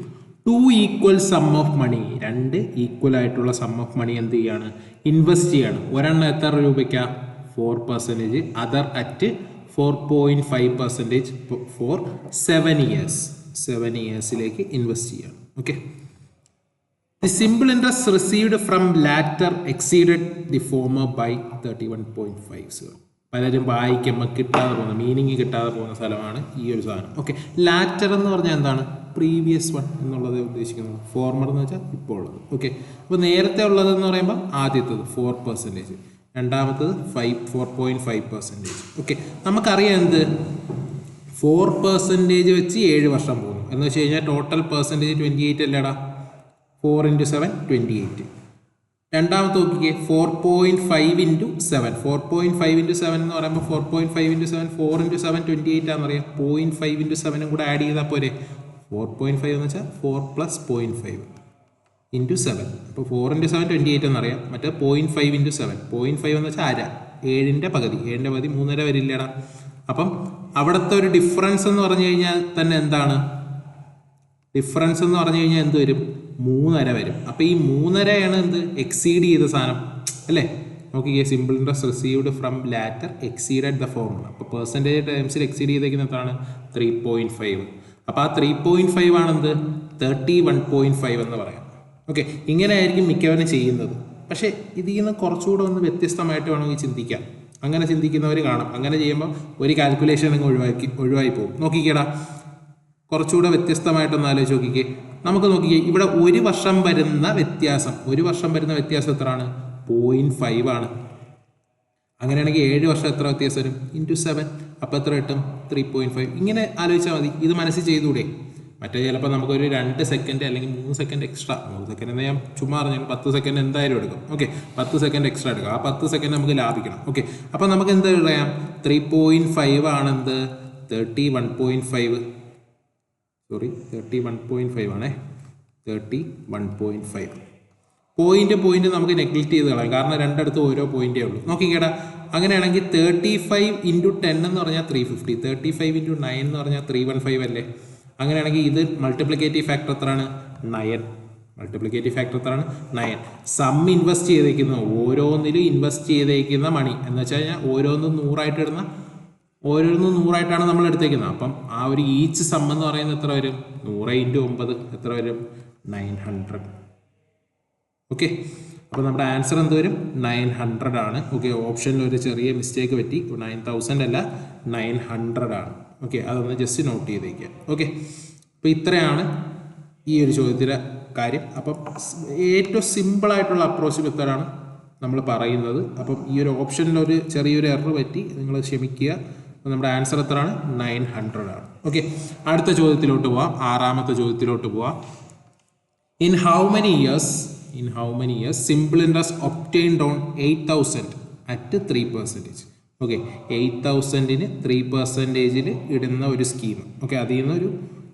2 equal sum of money, 2 equal ആയിട്ടുള്ള സം ഓഫ് മണി എന്ത് ചെയ്യാണ്? ഇൻവെസ്റ്റ് ചെയ്യാണ്. ഒരെണ്ണം എത്ര രൂപയ്ക്കാണ്? 4%. Other at 4.5% for 7 years. 7 ഇയേഴ്സിലേക്ക് ഇൻവെസ്റ്റ് ചെയ്യാണ്. Okay, the simple interest received from latter exceeded the former by 31.50. പലരും വായിക്കുമ്പോൾ കിട്ടാതെ പോകുന്ന, മീനിങ് കിട്ടാതെ പോകുന്ന സ്ഥലമാണ് ഈ ഒരു സാധനം. ഓക്കെ, ലാറ്റർ എന്ന് പറഞ്ഞാൽ എന്താണ്? പ്രീവിയസ് വൺ എന്നുള്ളത് ഉദ്ദേശിക്കുന്നത്. ഫോർമർ എന്ന് വെച്ചാൽ ഇപ്പോൾ ഉള്ളത്. ഓക്കെ, അപ്പോൾ നേരത്തെ ഉള്ളതെന്ന് പറയുമ്പോൾ ആദ്യത്തത് 4%, രണ്ടാമത്തത് 4.5%. ഓക്കെ, നമുക്കറിയാം എന്ത്? 4% വെച്ച് 7 വർഷം പോകുന്നു എന്ന് വെച്ച് കഴിഞ്ഞാൽ ടോട്ടൽ പെർസെൻറ്റേജ് 28 അല്ലേടാ. 4 × 7 28. രണ്ടാമത്തെ നോക്കിക്കേ, 4.5 × 7. 4.5 × 7 എന്ന് പറയുമ്പോൾ 4.5 × 7 4 × 7 28 ആണെന്നറിയാം. 0.5 × 7 കൂടെ ആഡ് ചെയ്താൽ പോരെ. 4.5 എന്ന് വെച്ചാൽ 4 + 0.5 × 7. അപ്പോൾ 4 × 7 28 എന്നറിയാം. മറ്റേ 0.5 × 7. 0.5 എന്ന് വെച്ചാൽ അര. 7ൻ്റെ പകുതി 3.5 വരില്ലടാ. അപ്പം അവിടുത്തെ ഒരു ഡിഫറൻസ് എന്ന് പറഞ്ഞു കഴിഞ്ഞാൽ തന്നെ എന്താണ്? ഡിഫറൻസ് എന്ന് പറഞ്ഞു കഴിഞ്ഞാൽ എന്ത് വരും? 3.5 വരും. അപ്പോൾ ഈ 3.5 എന്ത്? എക്സീഡ് ചെയ്ത സാധനം അല്ലേ? നോക്കിക്കേ, simple interest received from latter exceeded the formula. അപ്പോൾ പെർസെൻറ്റേജ് ടേംസിൽ എക്സീഡ് ചെയ്തേക്കുന്ന എന്താണ്? 3.5. അപ്പോൾ ആ 3.5 ആണെന്ത്? 31.5 എന്ന് പറയാം. ഓക്കെ, ഇങ്ങനെ ആയിരിക്കും മിക്കവരും ചെയ്യുന്നത്. പക്ഷേ ഇതിൽ നിന്ന് കുറച്ചുകൂടെ ഒന്ന് വ്യത്യസ്തമായിട്ട് വേണമെങ്കിൽ ചിന്തിക്കാം. അങ്ങനെ ചിന്തിക്കുന്നവർ കാണാം. അങ്ങനെ ചെയ്യുമ്പോൾ ഒരു കാൽക്കുലേഷൻ അങ്ങ് ഒഴിവായി പോകും. നോക്കിക്കേടാ, കുറച്ചുകൂടെ വ്യത്യസ്തമായിട്ടൊന്ന് ആലോചിച്ച് നോക്കിക്കേ. നമുക്ക് നോക്കിക്കേ, ഇവിടെ 1 വർഷം വരുന്ന വ്യത്യാസം എത്രയാണ്? 0.5 ആണ്. അങ്ങനെയാണെങ്കിൽ 7 വർഷം എത്ര വ്യത്യാസം വരും? × 7. അപ്പോൾ എത്ര കിട്ടും? 3.5. ഇങ്ങനെ ആലോചിച്ചാൽ മതി. ഇത് മനസ്സിൽ ചെയ്തുകൂടെ? മറ്റേ ചിലപ്പോൾ നമുക്കൊരു 2 സെക്കൻഡ് അല്ലെങ്കിൽ 3 സെക്കൻഡ് എക്സ്ട്രാ, 3 സെക്കൻഡ് എന്ന് ഞാൻ ചുമ്മാ പറഞ്ഞു, 10 സെക്കൻഡ് എന്തായാലും എടുക്കും. ഓക്കെ, 10 സെക്കൻഡ് എക്സ്ട്രാ എടുക്കും. ആ 10 സെക്കൻഡ് നമുക്ക് ലാഭിക്കണം. ഓക്കെ, അപ്പോൾ നമുക്ക് എന്ത് പറയാം? 3.5 ആണെന്ത്? 31.5. 31.5 ആണേ, 31.5. പോയിന്റ് നമുക്ക് നെഗ്ലക്ട് ചെയ്ത് കളയാം, കാരണം രണ്ടിടത്തും ഓരോ പോയിന്റേ ഉള്ളൂ. നോക്കിക്കേടാ, അങ്ങനെയാണെങ്കിൽ 35 × 10 എന്ന് പറഞ്ഞാൽ 350, 35 × 9 എന്ന് പറഞ്ഞാൽ 315 അല്ലേ? അങ്ങനെയാണെങ്കിൽ ഇത് മൾട്ടിപ്ലിക്കേറ്റീവ് ഫാക്ടർ എത്രയാണ്? 9. മൾട്ടിപ്ലിക്കേറ്റീവ് ഫാക്ടർ എത്രയാണ്? 9. സം ഇൻവെസ്റ്റ് ചെയ്തേക്കുന്ന ഓരോന്നിലും ഇൻവെസ്റ്റ് ചെയ്തേക്കുന്ന മണി എന്ന് വെച്ച് കഴിഞ്ഞാൽ ഓരോന്നും 100ആയിട്ടാണ് നമ്മൾ എടുത്തേക്കുന്നത്. അപ്പം ആ ഒരു ഈച്ച് സം എന്ന് പറയുന്നത് എത്ര വരും? 100 × 9 എത്ര വരും? 900. ഓക്കെ, അപ്പോൾ നമ്മുടെ ആൻസർ എന്ത് വരും? 900 ആണ്. ഓക്കെ, ഓപ്ഷനിൽ ഒരു ചെറിയ മിസ്റ്റേക്ക് പറ്റി, 9000 അല്ല 900 ആണ്. ഓക്കെ, അതൊന്ന് ജസ്റ്റ് നോട്ട് ചെയ്തേക്കുക. ഓക്കെ, അപ്പോൾ ഇത്രയാണ് ഈ ഒരു ചോദ്യത്തിലെ കാര്യം. അപ്പം ഏറ്റവും സിമ്പിളായിട്ടുള്ള അപ്രോച്ച് മെത്തേഡാണ് നമ്മൾ പറയുന്നത്. അപ്പം ഈ ഒരു ഓപ്ഷനിൽ ഒരു ചെറിയൊരു എറർ പറ്റി, നിങ്ങൾ ക്ഷമിക്കുക. അപ്പോൾ നമ്മുടെ ആൻസർ എത്രയാണ്? 900 ആണ്. ഓക്കെ, അടുത്ത ചോദ്യത്തിലോട്ട് പോവാം. 6ാമത്തെ ചോദ്യത്തിലോട്ട് പോവാം. In how many years simple interest obtained on 8,000 at 3%? Okay, 8,000-ന് 3%-ൽ ഇടുന്ന ഒരു സ്കീം. ഓക്കെ, അതിൽ നിന്ന് ഒരു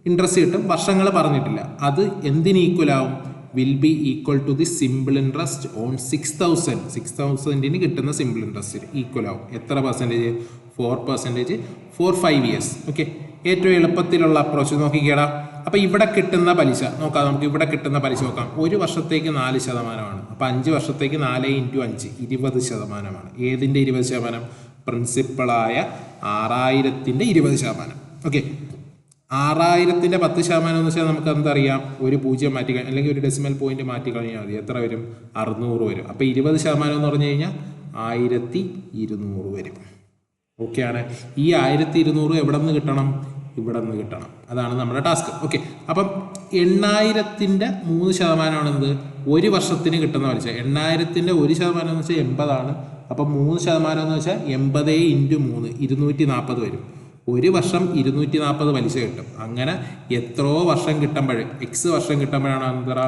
ഇൻട്രസ്റ്റ് കിട്ടും. വർഷങ്ങൾ പറഞ്ഞിട്ടില്ല. അത് എന്തിന് ഈക്വൽ ആവും? Will be equal to the simple interest on 6,000-ന് കിട്ടുന്ന സിമ്പിൾ ഇൻട്രസ്റ്റ് ഈക്വൽ ആവും. എത്ര പെർസെൻറ്റേജ്? 4% four 5 years. ഓക്കെ, ഏറ്റവും എളുപ്പത്തിലുള്ള അപ്രോച്ച് നോക്കിക്കേടാ. അപ്പോൾ ഇവിടെ കിട്ടുന്ന പലിശ നോക്കാം. നമുക്ക് ഇവിടെ കിട്ടുന്ന പലിശ നോക്കാം. ഒരു വർഷത്തേക്ക് 4%. അപ്പോൾ 5 വർഷത്തേക്ക് 4 × 5 20%. ഏതിൻ്റെ 20%? പ്രിൻസിപ്പളായ 6000-ൻ്റെ 20%. ഓക്കെ, 6000-ൻ്റെ 10% എന്ന് വെച്ചാൽ നമുക്ക് എന്തറിയാം? ഒരു 0 മാറ്റി കഴിഞ്ഞാൽ, അല്ലെങ്കിൽ ഒരു ഡെസിമൽ പോയിന്റ് മാറ്റി കഴിഞ്ഞാൽ മതി. എത്ര വരും? 600 വരും. അപ്പോൾ 20% എന്ന് പറഞ്ഞു കഴിഞ്ഞാൽ 1200 വരും. ഓക്കെ ആണ്. ഈ 1200 എവിടെ നിന്ന് കിട്ടണം? ഇവിടെ നിന്ന് കിട്ടണം. അതാണ് നമ്മുടെ ടാസ്ക്. ഓക്കെ, അപ്പം 8000-ൻ്റെ 3% എന്ത്? ഒരു വർഷത്തിന് കിട്ടുന്ന പലിശ. 8000-ൻ്റെ 1% എന്ന് വെച്ചാൽ 80 ആണ്. അപ്പം 3% എന്ന് വെച്ചാൽ 80 × 3 240 വരും. ഒരു വർഷം 240 പലിശ കിട്ടും. അങ്ങനെ എത്രയോ വർഷം കിട്ടുമ്പോൾ, എക്സ് വർഷം കിട്ടുമ്പോഴാണ് എന്താ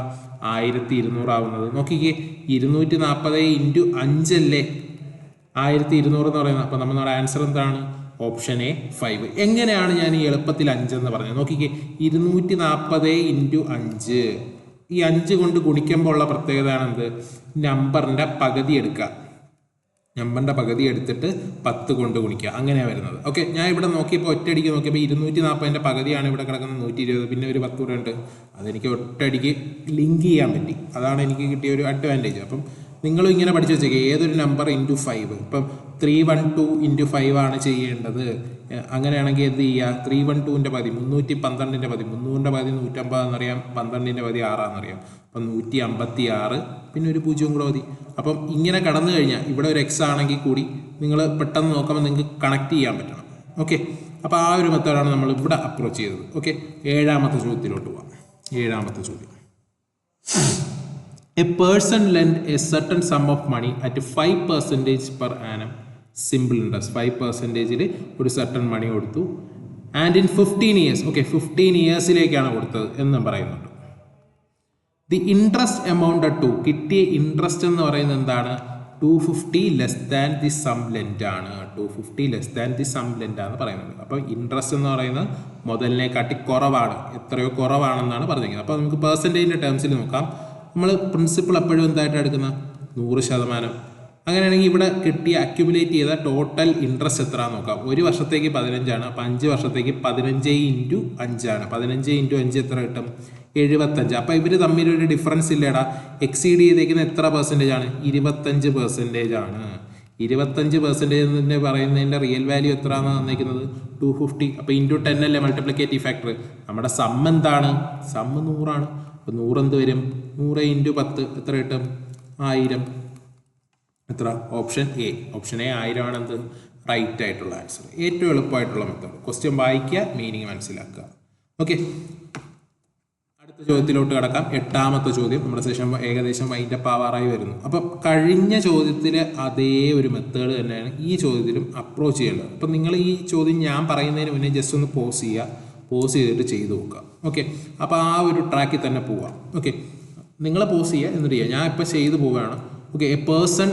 1200 ആവുന്നത്. നോക്കിക്കേ, 240 × 5 അല്ലേ 1200 എന്ന് പറയുന്നത്. അപ്പം നമ്മുടെ ആൻസർ എന്താണ്? Option A 5. എങ്ങനെയാണ് ഞാൻ ഈ എളുപ്പത്തിൽ 5 എന്ന് പറഞ്ഞത്? നോക്കിക്കേ, 240 × 5. ഈ 5 കൊണ്ട് ഗുണിക്കുമ്പോൾ ഉള്ള പ്രത്യേകത ആണെന്ത്? നമ്പറിൻ്റെ പകുതി എടുക്കുക. നമ്പറിൻ്റെ പകുതി എടുത്തിട്ട് 10 കൊണ്ട് ഗുണിക്കുക. അങ്ങനെയാണ് വരുന്നത്. ഓക്കെ, ഞാൻ ഇവിടെ നോക്കിയപ്പോൾ ഒറ്റയടിക്ക് നോക്കിയപ്പോൾ 240-ൻ്റെ പകുതിയാണ് ഇവിടെ കിടക്കുന്നത് 120. പിന്നെ ഒരു 10 കൂടെ ഉണ്ട്. അതെനിക്ക് ഒറ്റയടിക്ക് ലിങ്ക് ചെയ്യാൻ പറ്റി. അതാണ് എനിക്ക് കിട്ടിയ ഒരു അഡ്വാൻറ്റേജ്. അപ്പം നിങ്ങളും ഇങ്ങനെ പഠിച്ചു വെച്ചേക്കുക. ഏതൊരു നമ്പർ × 5. ഇപ്പം 312 × 5 ആണ് ചെയ്യേണ്ടത്. അങ്ങനെയാണെങ്കിൽ എന്ത് ചെയ്യുക? 312-ൻ്റെ പകുതി 312-ൻ്റെ പകുതി 300-ൻ്റെ പകുതി 150 എന്നറിയാം. 12-ൻ്റെ പകുതി 6 എന്നറിയാം. അപ്പം 156, പിന്നെ ഒരു 0 കൂടെ മതി. അപ്പം ഇങ്ങനെ കടന്നു കഴിഞ്ഞാൽ ഇവിടെ ഒരു എക്സ് ആണെങ്കിൽ കൂടി നിങ്ങൾ പെട്ടെന്ന് നോക്കുമ്പോൾ നിങ്ങൾക്ക് കണക്ട് ചെയ്യാൻ പറ്റണം. ഓക്കെ, അപ്പോൾ ആ ഒരു മെത്തേഡാണ് നമ്മൾ ഇവിടെ അപ്രോച്ച് ചെയ്തത്. ഓക്കെ, 7ാമത്തെ ചോദ്യത്തിലോട്ട് പോവാം. 7ാമത്തെ ചോദ്യം. A person lend a certain sum of money at 5% per annum simple interest. 5%-ൽ ഒരു certain മണി കൊടുത്തു. And in 15 years. ഓക്കെ, 15 yearsലേക്കാണ് കൊടുത്തത് എന്നും പറയുന്നുണ്ട്. ദി ഇൻട്രസ്റ്റ് എമൗണ്ട് ടു, കിട്ടിയ ഇൻട്രസ്റ്റ് എന്ന് പറയുന്നത് എന്താണ്? 250 less than the sum lent ആണ്. 250 less than the sum lent ആണ് പറയുന്നത്. അപ്പോൾ ഇൻട്രസ്റ്റ് എന്ന് പറയുന്നത് മുതലിനെക്കാട്ടി കുറവാണ്, എത്രയോ കുറവാണെന്നാണ് പറഞ്ഞിരിക്കുന്നത്. അപ്പോൾ നമുക്ക് പെർസെൻറ്റേജിൻ്റെ ടേംസിൽ നോക്കാം. നമ്മൾ പ്രിൻസിപ്പിൾ എപ്പോഴും എന്തായിട്ട് എടുക്കുന്ന 100%. അങ്ങനെയാണെങ്കിൽ ഇവിടെ കിട്ടിയ അക്യുമുലേറ്റ് ചെയ്ത ടോട്ടൽ ഇൻട്രസ്റ്റ് എത്രയാണെന്ന് നോക്കാം. ഒരു വർഷത്തേക്ക് 15 ആണ്. അപ്പോൾ 5 വർഷത്തേക്ക് 15 × 5 ആണ്. 15 × 5 എത്ര കിട്ടും? 75. അപ്പോൾ ഇവർ തമ്മിലൊരു ഡിഫറൻസ് ഇല്ലേടാ. എക്സീഡ് ചെയ്തേക്കുന്ന എത്ര പെർസെൻറ്റേജ് ആണ്? 25% ആണ്. 25% എന്ന് പറയുന്നതിൻ്റെ റിയൽ വാല്യൂ എത്രയാണ് തന്നിരിക്കുന്നത്? 250. അപ്പോൾ × 10 അല്ലേ മൾട്ടിപ്ലിക്കേറ്റീവ് ഫാക്ടർ. നമ്മുടെ സം എന്താണ്? സം 100 ആണ്. അപ്പോൾ 100 എന്ത് വരും? 100 × 10 എത്ര കിട്ടും? 1000. എത്ര? Option A. ഓപ്ഷൻ എ 1000 ആണ് എന്ത്? റൈറ്റ് ആയിട്ടുള്ള ആൻസർ. ഏറ്റവും എളുപ്പമായിട്ടുള്ള മെത്തേഡ്. ക്വസ്റ്റ്യൻ വായിക്കുക, മീനിങ് മനസ്സിലാക്കുക. ഓക്കെ, അടുത്ത ചോദ്യത്തിലോട്ട് കിടക്കാം. 8ാമത്തെ ചോദ്യം. നമ്മുടെ സെഷൻ ഏകദേശം വൈൻഡപ്പ് ആവാറായി വരുന്നു. അപ്പം കഴിഞ്ഞ ചോദ്യത്തിലെ അതേ ഒരു മെത്തേഡ് തന്നെയാണ് ഈ ചോദ്യത്തിലും അപ്രോച്ച് ചെയ്യേണ്ടത്. അപ്പം നിങ്ങൾ ഈ ചോദ്യം ഞാൻ പറയുന്നതിന് മുന്നേ ജസ്റ്റ് ഒന്ന് പോസ് ചെയ്യുക. പോസ് ചെയ്തിട്ട് ചെയ്ത് നോക്കുക. ഓക്കെ, അപ്പോൾ ആ ഒരു ട്രാക്കിൽ തന്നെ പോവാം. ഓക്കെ, നിങ്ങൾ പോസ് ചെയ്യുക, എന്നിട്ട് ചെയ്യുക. ഞാൻ ഇപ്പോൾ ചെയ്ത് പോവുകയാണ്. Okay, a person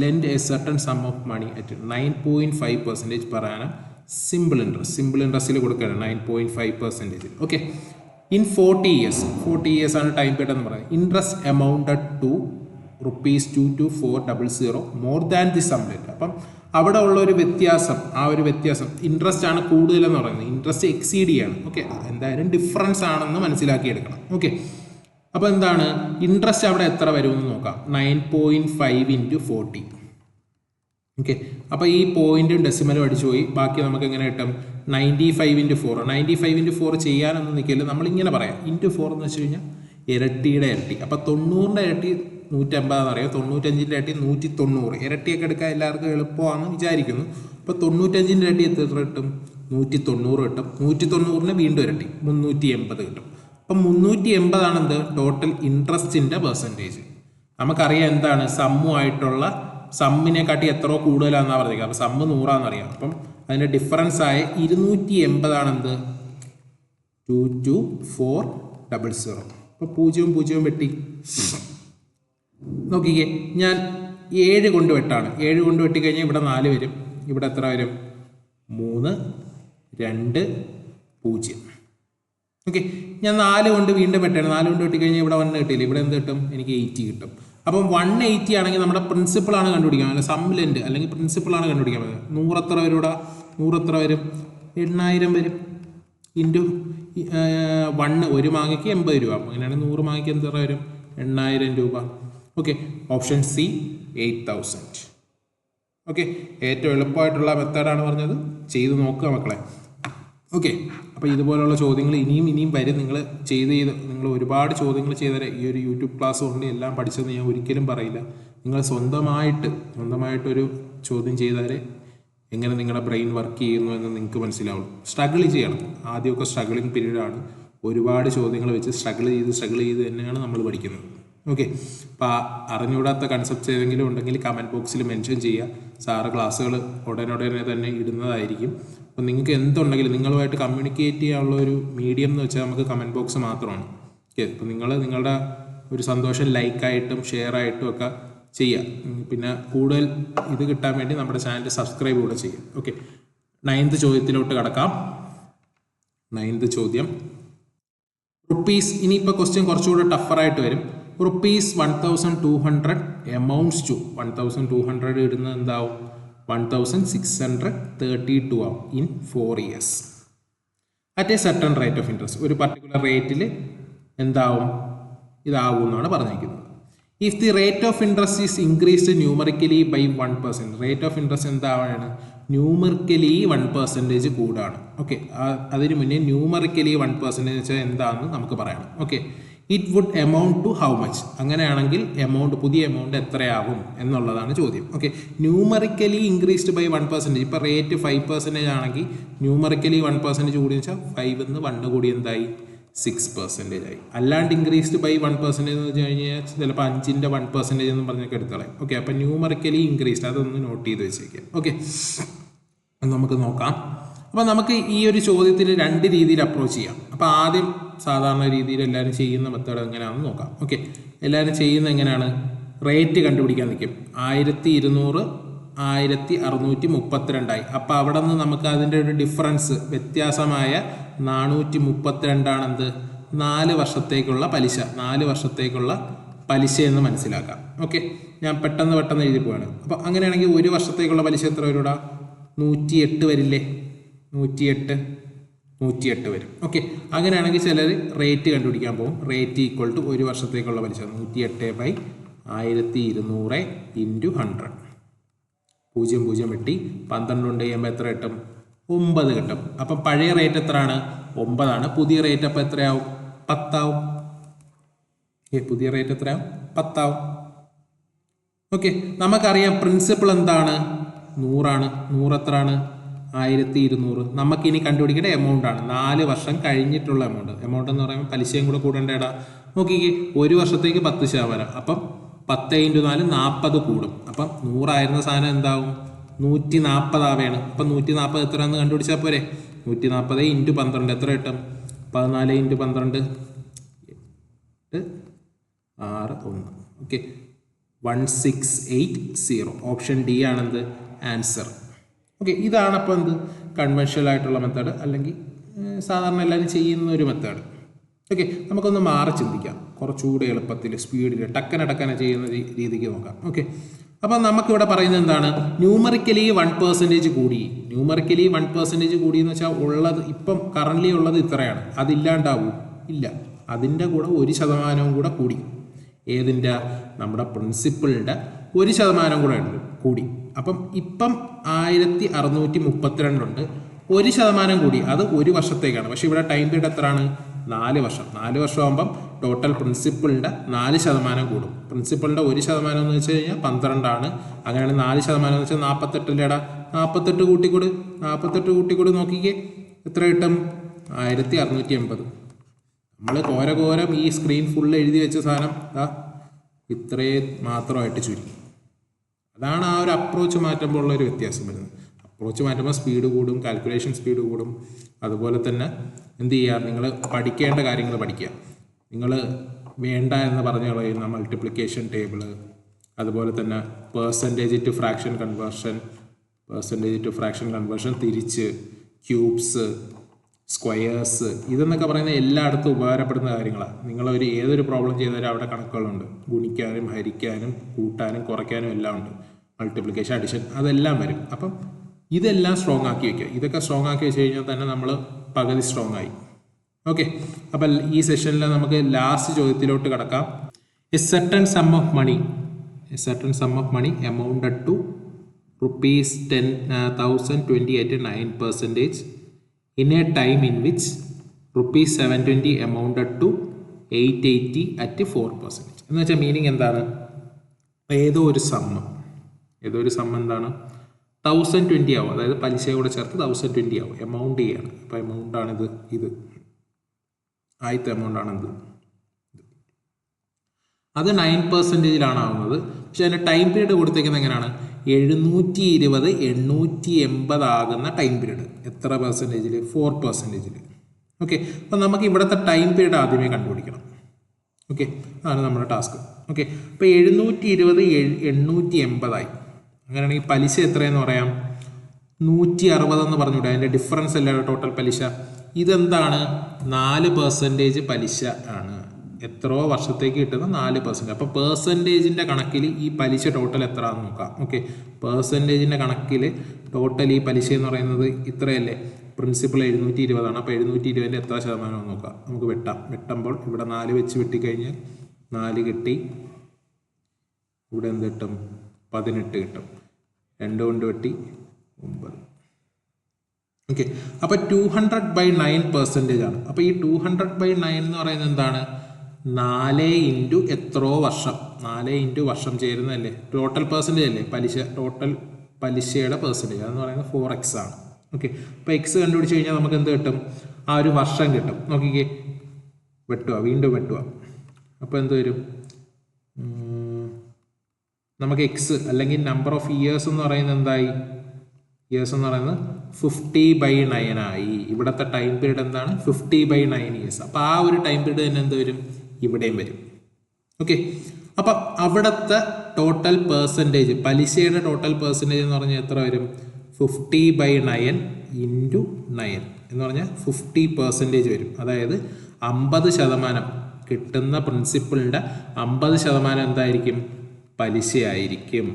lend a certain sum of money at 9.5% per annum simple ഇൻട്രസ്റ്റിൽ കൊടുക്കുകയാണ് 9.5%. ഓക്കെ, ഇൻ 40 ഇയേഴ്സ് ആണ് ടൈം പീരീഡ് എന്ന് പറയുന്നത്. Interest amounted to ₹2 to 400 more than the sum lend. അപ്പം അവിടെ ഉള്ള ഒരു വ്യത്യാസം, ആ ഒരു വ്യത്യാസം ഇൻട്രസ്റ്റ് ആണ് കൂടുതലെന്ന് പറയുന്നത്, ഇൻട്രസ്റ്റ് എക്സീഡ് ചെയ്യാണ്. ഓക്കെ, എന്തായാലും ഡിഫറൻസ് ആണെന്ന് മനസ്സിലാക്കിയെടുക്കണം. ഓക്കെ, അപ്പോൾ എന്താണ് ഇൻട്രസ്റ്റ് അവിടെ എത്ര വരുമെന്ന് നോക്കാം. 9.5 into 40. ഓക്കെ, അപ്പോൾ ഈ പോയിന്റും ഡെസിമലും അടിച്ചു പോയി. ബാക്കി നമുക്ക് എങ്ങനെ കിട്ടും? 95 into 4. 95 into 4 ചെയ്യാനൊന്നും നിൽക്കില്ല, നമ്മളിങ്ങനെ പറയാം. ഇൻറ്റു 4 എന്ന് വെച്ച് കഴിഞ്ഞാൽ ഇരട്ടിയുടെ ഇരട്ടി. അപ്പോൾ 90ൻ്റെ ഇരട്ടി 150 അറിയാം, 95ൻ്റെ ഇരട്ടി 190. ഇരട്ടിയൊക്കെ എടുക്കാൻ എല്ലാവർക്കും എളുപ്പമാണെന്ന് വിചാരിക്കുന്നു. അപ്പോൾ 95ൻ്റെ ഇരട്ടി എത്ര കിട്ടും? 190 കിട്ടും. 190ന് വീണ്ടും ഇരട്ടി 380 കിട്ടും. അപ്പം 380 ആണ് എന്ത്? ടോട്ടൽ ഇൻട്രസ്റ്റിൻ്റെ പെർസെൻറ്റേജ്. നമുക്കറിയാം എന്താണ് സമ്മുമായിട്ടുള്ള സമ്മിനെക്കാട്ടി എത്രയോ കൂടുതലാണെന്നാണ് പറഞ്ഞത്. അപ്പോൾ സമ്മ് 100 അപ്പം അതിൻ്റെ ഡിഫറൻസ് ആയ 280 ആണെന്ത്? 22400. അപ്പോൾ 0 വെട്ടി. നോക്കിക്കേ, ഞാൻ 7 കൊണ്ട് വെട്ടാണ്. 7 കൊണ്ട് വെട്ടിക്കഴിഞ്ഞാൽ ഇവിടെ 4 വരും. ഇവിടെ എത്ര വരും? 3, 2, 0. ഓക്കെ, ഞാൻ 4 കൊണ്ട് വീണ്ടും വെട്ടാണ്. 4 കൊണ്ട് വെട്ടിക്കഴിഞ്ഞാൽ ഇവിടെ 1 കിട്ടിയില്ല. ഇവിടെ എന്ത് കിട്ടും? എനിക്ക് 80 കിട്ടും. അപ്പം 180 ആണെങ്കിൽ നമ്മുടെ പ്രിൻസിപ്പിളാണ് കണ്ടുപിടിക്കാൻ, അല്ലെങ്കിൽ സമ്മിലെൻഡ് അല്ലെങ്കിൽ പ്രിൻസിപ്പിളാണ് കണ്ടുപിടിക്കാൻ പറ്റുന്നത്. 100 എത്ര വരും? ഇവിടെ 100 എത്ര വരും? 8000 വരും. ഇൻറ്റു 1 ഒരു മാങ്ങയ്ക്ക് 80 രൂപ. അങ്ങനെയാണെങ്കിൽ 100 മാങ്ങയ്ക്ക് എത്ര വരും? 8000 രൂപ. Okay, option C 8000. ഓക്കെ, ഏറ്റവും എളുപ്പമായിട്ടുള്ള മെത്തേഡാണ് പറഞ്ഞത്. ചെയ്ത് നോക്കുക മക്കളെ. ഓക്കെ, അപ്പോൾ ഇതുപോലുള്ള ചോദ്യങ്ങൾ ഇനിയും വരും. നിങ്ങൾ നിങ്ങൾ ഒരുപാട് ചോദ്യങ്ങൾ ചെയ്താൽ ഈ ഒരു യൂട്യൂബ് ക്ലാസ് കൊണ്ട് എല്ലാം പഠിച്ചതെന്ന് ഞാൻ ഒരിക്കലും പറയില്ല. നിങ്ങൾ സ്വന്തമായിട്ടൊരു ചോദ്യം ചെയ്താൽ എങ്ങനെ നിങ്ങളുടെ ബ്രെയിൻ വർക്ക് ചെയ്യുന്നു എന്ന് നിങ്ങൾക്ക് മനസ്സിലാവുള്ളൂ. സ്ട്രഗിൾ ചെയ്യണം. ആദ്യമൊക്കെ സ്ട്രഗിളിങ് പീരീഡാണ്. ഒരുപാട് ചോദ്യങ്ങൾ വെച്ച് സ്ട്രഗിൾ ചെയ്ത് തന്നെയാണ് നമ്മൾ പഠിക്കുന്നത്. ഓക്കെ, അപ്പോൾ അറിഞ്ഞുകൂടാത്ത കൺസെപ്റ്റ്സ് ഏതെങ്കിലും ഉണ്ടെങ്കിൽ കമൻറ്റ് ബോക്സിൽ മെൻഷൻ ചെയ്യുക. സാറ് ക്ലാസ്സുകൾ ഉടനെ തന്നെ ഇടുന്നതായിരിക്കും. അപ്പോൾ നിങ്ങൾക്ക് എന്തുണ്ടെങ്കിലും നിങ്ങളുമായിട്ട് കമ്മ്യൂണിക്കേറ്റ് ചെയ്യാനുള്ള ഒരു മീഡിയം എന്ന് വെച്ചാൽ നമുക്ക് കമൻറ്റ് ബോക്സ് മാത്രമാണ്. ഓക്കെ, അപ്പോൾ നിങ്ങളുടെ ഒരു സന്തോഷം ലൈക്കായിട്ടും ഷെയറായിട്ടും ഒക്കെ ചെയ്യുക. പിന്നെ കൂടുതൽ ഇത് കിട്ടാൻ വേണ്ടി നമ്മുടെ ചാനൽ സബ്സ്ക്രൈബ് കൂടെ ചെയ്യുക. ഓക്കെ, 9th ചോദ്യത്തിലോട്ട് കടക്കാം. 9th ചോദ്യം റുപ്പീസ്. ഇനിയിപ്പോൾ ക്വസ്റ്റ്യൻ കുറച്ചുകൂടെ ടഫറായിട്ട് വരും. ₹1200 എമൗണ്ട്സ് ടു 1200 ഇടുന്നത് എന്താവും? 1632 ആവും in 4 years at a certain rate of interest. ഒരു പർട്ടിക്കുലർ റേറ്റിൽ എന്താവും? ഇതാവും എന്നാണ് പറഞ്ഞിരിക്കുന്നത്. If the rate of interest is increased numerically by 1%. Rate of interest എന്താവാണ്? ന്യൂമറിക്കലി 1% കൂടാണ്. ഓക്കെ, അതിന് മുന്നേ ന്യൂമറിക്കലി 1% വെച്ചാൽ എന്താണെന്ന് നമുക്ക് പറയണം. Okay, it would amount to how much? അങ്ങനെയാണെങ്കിൽ പുതിയ എമൗണ്ട് എത്രയാവും എന്നുള്ളതാണ് ചോദ്യം. Okay, numerically increased by 1%. ഇപ്പോൾ റേറ്റ് 5% ആണെങ്കിൽ ന്യൂമറിക്കലി 1% കൂടി വെച്ചാൽ 5 1 കൂടി എന്തായി? 6% ആയി. അല്ലാണ്ട് ഇൻക്രീസ്ഡ് ബൈ 1% എന്ന് വെച്ച് കഴിഞ്ഞാൽ ചിലപ്പോൾ 5ൻ്റെ 1% എന്ന് പറഞ്ഞൊക്കെ എടുത്തോളാം. ഓക്കെ, അപ്പോൾ ന്യൂമറിക്കലി ഇൻക്രീസ്ഡ് അതൊന്ന് നോട്ട് ചെയ്ത് വെച്ചേക്കാം. ഓക്കെ, നമുക്ക് നോക്കാം. അപ്പോൾ നമുക്ക് ഈ ഒരു ചോദ്യത്തിൽ 2 രീതിയിൽ അപ്രോച്ച് ചെയ്യാം. അപ്പോൾ ആദ്യം സാധാരണ രീതിയിൽ എല്ലാവരും ചെയ്യുന്ന മെത്തേഡ് എങ്ങനെയാണെന്ന് നോക്കാം. ഓക്കെ, എല്ലാവരും ചെയ്യുന്ന എങ്ങനെയാണ്? റേറ്റ് കണ്ടുപിടിക്കാൻ നിൽക്കും. 1200 1632 അപ്പോൾ അവിടെ നിന്ന് നമുക്ക് അതിൻ്റെ ഒരു ഡിഫറൻസ് വ്യത്യാസമായ 432 ആണെന്ത്? 4 വർഷത്തേക്കുള്ള പലിശ. 4 വർഷത്തേക്കുള്ള പലിശ എന്ന് മനസ്സിലാക്കാം. ഓക്കെ, ഞാൻ പെട്ടെന്ന് എഴുതി പോവാണ്. അപ്പോൾ അങ്ങനെയാണെങ്കിൽ 1 വർഷത്തേക്കുള്ള പലിശ എത്ര വരൂടാ? 108 വരില്ലേ? 108 വരും. ഓക്കെ, അങ്ങനെയാണെങ്കിൽ ചിലർ റേറ്റ് കണ്ടുപിടിക്കാൻ പോകും. റേറ്റ് ഈക്വൽ ടു 1 വർഷത്തേക്കുള്ള പലിശ 108/1200 ഇൻറ്റു 100. 0 വെട്ടി 12 കൊണ്ട് ചെയ്യുമ്പോൾ എത്ര കിട്ടും? 9 കിട്ടും. അപ്പം പഴയ റേറ്റ് എത്രയാണ്? 9 ആണ്. പുതിയ റേറ്റ് അപ്പം എത്രയാവും? 10 ആവും. പുതിയ റേറ്റ് എത്രയാവും? 10 ആവും. ഓക്കെ, നമുക്കറിയാം പ്രിൻസിപ്പിൾ എന്താണ്? 100 ആണ്. 100 എത്രയാണ്? 1200. നമുക്കിനി കണ്ടുപിടിക്കേണ്ട എമൗണ്ട് ആണ്. 4 വർഷം കഴിഞ്ഞിട്ടുള്ള എമൗണ്ട് എന്ന് പറയുമ്പോൾ പലിശയും കൂടെ കൂടേണ്ടടാ. നോക്കിക്കേ, 1 വർഷത്തേക്ക് 10%. അപ്പം 10 × 4 40 കൂടും. അപ്പം 100 ആയിരുന്ന സാധനം എന്താവും? 140 ആവുകയാണ്. അപ്പം 140 എത്രയാണെന്ന് കണ്ടുപിടിച്ചാൽ പോരെ? 140 × 12 എത്ര കിട്ടും? 14 × 12 6 1. ഓക്കെ, 1680. ഓപ്ഷൻ ഡി ആണെന്ത്? ആൻസർ. ഓക്കെ, ഇതാണ് അപ്പോൾ എന്ത് കൺവെൻഷണൽ ആയിട്ടുള്ള മെത്തേഡ്, അല്ലെങ്കിൽ സാധാരണ എല്ലാവരും ചെയ്യുന്ന ഒരു മെത്തേഡ്. ഓക്കെ, നമുക്കൊന്ന് മാറി ചിന്തിക്കാം, കുറച്ചുകൂടി എളുപ്പത്തിൽ സ്പീഡിൽ ടക്കനെ ചെയ്യുന്ന രീതിക്ക് നോക്കാം. ഓക്കെ, അപ്പം നമുക്കിവിടെ പറയുന്നത് എന്താണ്? ന്യൂമറിക്കലി 1% കൂടി. ന്യൂമറിക്കലി 1% കൂടി എന്ന് വെച്ചാൽ ഉള്ളത് ഇപ്പം കറൻ്റ്ലി ഉള്ളത് ഇത്രയാണ്, അതില്ലാണ്ടാവും ഇല്ല, അതിൻ്റെ കൂടെ 1% കൂടെ കൂടി. ഏതിൻ്റെ? നമ്മുടെ പ്രിൻസിപ്പിളിൻ്റെ 1% കൂടെ കൂടി. അപ്പം ഇപ്പം 1632 ഉണ്ട്, 1% കൂടി, അത് ഒരു വർഷത്തേക്കാണ്. പക്ഷെ ഇവിടെ ടൈം പീരീഡ് എത്രയാണ്? 4 വർഷം. 4 വർഷമാകുമ്പം ടോട്ടൽ പ്രിൻസിപ്പിളിൻ്റെ 4% കൂടും. പ്രിൻസിപ്പിളിൻ്റെ 1% എന്ന് വെച്ച് കഴിഞ്ഞാൽ 12 ആണ്. അങ്ങനെയാണ് 4% എന്ന് വെച്ചാൽ 48. 48 കൂട്ടിക്കൂട്, 48 കൂട്ടിക്കൂട്, നോക്കിക്കേ എത്ര കിട്ടും? 1680. നമ്മൾ കോരം ഈ സ്ക്രീൻ ഫുള്ള് എഴുതി വെച്ച സാധനം ഇത്രേ മാത്രമായിട്ട് ചുരുങ്ങി. അതാണ് ആ ഒരു അപ്രോച്ച് മാറ്റുമ്പോൾ ഉള്ള ഒരു വ്യത്യാസം വരുന്നത്. അപ്രോച്ച് മാറ്റുമ്പോൾ സ്പീഡ് കൂടും, കാൽക്കുലേഷൻ സ്പീഡ് കൂടും. അതുപോലെ തന്നെ എന്ത് ചെയ്യുക? നിങ്ങൾ പഠിക്കേണ്ട കാര്യങ്ങൾ പഠിക്കുക. നിങ്ങൾ വേണ്ട എന്ന് പറഞ്ഞു കളയുന്ന മൾട്ടിപ്ലിക്കേഷൻ ടേബിള്, അതുപോലെ തന്നെ പെർസെൻറ്റേജ് ടു ഫ്രാക്ഷൻ കൺവേർഷൻ, തിരിച്ച്, ക്യൂബ്സ്, സ്ക്വയേഴ്സ്, ഇതെന്നൊക്കെ പറയുന്നത് എല്ലായിടത്തും ഉപകാരപ്പെടുന്ന കാര്യങ്ങളാണ്. നിങ്ങളൊരു ഏതൊരു പ്രോബ്ലം ചെയ്താലും അവിടെ കണക്കുകളുണ്ട്. ഗുണിക്കാനും ഹരിക്കാനും കൂട്ടാനും കുറയ്ക്കാനും എല്ലാം ഉണ്ട്. മൾട്ടിപ്ലിക്കേഷൻ, അഡിഷൻ, അതെല്ലാം വരും. അപ്പം ഇതെല്ലാം സ്ട്രോങ് ആക്കി വയ്ക്കുക. ഇതൊക്കെ സ്ട്രോങ് ആക്കി വെച്ച് കഴിഞ്ഞാൽ തന്നെ നമ്മൾ പകുതി സ്ട്രോങ് ആയി. ഓക്കെ, അപ്പം ഈ സെഷനിൽ നമുക്ക് ലാസ്റ്റ് ചോദ്യത്തിലോട്ട് കിടക്കാം. A certain sum of money amounted to rupees 10,020 at 9% in a time in which rupees 720 amounted to 880 at 4%. എന്ന് വെച്ചാൽ മീനിങ് എന്താണ്? ഏതോ ഒരു സമ്മ് എന്താണ്? 1020 ആവും, അതായത് പലിശയോടെ ചേർത്ത് 1020 ആവും. എമൗണ്ട് ചെയ്യാണ്. അപ്പോൾ എമൗണ്ടാണിത്, ഇത് ആദ്യത്തെ എമൗണ്ടാണിത്. അത് 9%ലാണ് ആവുന്നത്. പക്ഷെ അതിൻ്റെ ടൈം പീരീഡ് കൊടുത്തേക്കുന്നത് എങ്ങനെയാണ്? 720 880 ആകുന്ന ടൈം പീരീഡ്. എത്ര പെർസെൻറ്റേജിൽ? 4%. ഓക്കെ, അപ്പം നമുക്ക് ഇവിടുത്തെ ടൈം പീരീഡ് ആദ്യമേ കണ്ടുപിടിക്കണം. ഓക്കെ, അതാണ് നമ്മുടെ ടാസ്ക്. ഓക്കെ, അപ്പോൾ 720 880 ആയി. അങ്ങനെയാണെങ്കിൽ പലിശ എത്രയെന്ന് പറയാം? 160 എന്ന് പറഞ്ഞുകൂടെ? അതിൻ്റെ ഡിഫറൻസ് അല്ല ടോട്ടൽ പലിശ. ഇതെന്താണ്? 4% പലിശ ആണ്. എത്രയോ വർഷത്തേക്ക് കിട്ടുന്ന 4%. അപ്പോൾ പെർസെൻറ്റേജിൻ്റെ കണക്കിൽ ഈ പലിശ ടോട്ടൽ എത്ര ആണെന്ന് നോക്കാം. ഓക്കെ, പെർസെൻറ്റേജിൻ്റെ കണക്കിൽ ടോട്ടൽ ഈ പലിശ എന്ന് പറയുന്നത് ഇത്രയല്ലേ? പ്രിൻസിപ്പൾ 720 ആണ്. അപ്പോൾ 720ൻ്റെ എത്ര ശതമാനം നോക്കാം. നമുക്ക് വെട്ടുമ്പോൾ ഇവിടെ 4 വെച്ച് വെട്ടിക്കഴിഞ്ഞാൽ 4 കിട്ടി. ഇവിടെ എന്ത് കിട്ടും? 18 കിട്ടും. 2 കൊണ്ട് വെട്ടി 9. ഓക്കെ, അപ്പോൾ 200/9% ആണ്. അപ്പോൾ ഈ 200/9 എന്ന് പറയുന്നത് എന്താണ്? 4 ഇൻറ്റു എത്രയോ വർഷം, 4 ഇൻറ്റു വർഷം ചേരുന്നതല്ലേ? ടോട്ടൽ പെർസെൻറ്റേജ് അല്ലേ പലിശ? ടോട്ടൽ പലിശയുടെ പെർസെൻറ്റേജ് അതെന്ന് പറയുന്നത് 4x ആണ്. ഓക്കെ, അപ്പോൾ x കണ്ടുപിടിച്ച് കഴിഞ്ഞാൽ നമുക്ക് എന്ത് കിട്ടും? ആ ഒരു വർഷം കിട്ടും. നോക്കിക്കേ, വീണ്ടും വെട്ടുക. അപ്പോൾ എന്ത് വരും? നമുക്ക് എക്സ് അല്ലെങ്കിൽ നമ്പർ ഓഫ് ഇയേഴ്സ് എന്ന് പറയുന്നത് എന്തായി? ഇയേഴ്സ് എന്ന് പറയുന്നത് 50/9 ആയി. ഇവിടുത്തെ ടൈം പീരീഡ് എന്താണ്? 50/9 ഇയേഴ്സ്. അപ്പോൾ ആ ഒരു ടൈം പീരീഡ് തന്നെ എന്ത് വരും? ഇവിടെയും വരും. ഓക്കെ, അപ്പം അവിടുത്തെ ടോട്ടൽ പെർസെൻറ്റേജ്, പലിശയുടെ ടോട്ടൽ പെർസെൻറ്റേജ് എന്ന് പറഞ്ഞാൽ എത്ര വരും? 50/9 ഇൻറ്റു 9 എന്ന് പറഞ്ഞാൽ 50% വരും. അതായത് 50% കിട്ടുന്ന പ്രിൻസിപ്പിളിൻ്റെ 50% എന്തായിരിക്കും? പലിശയായിരിക്കും.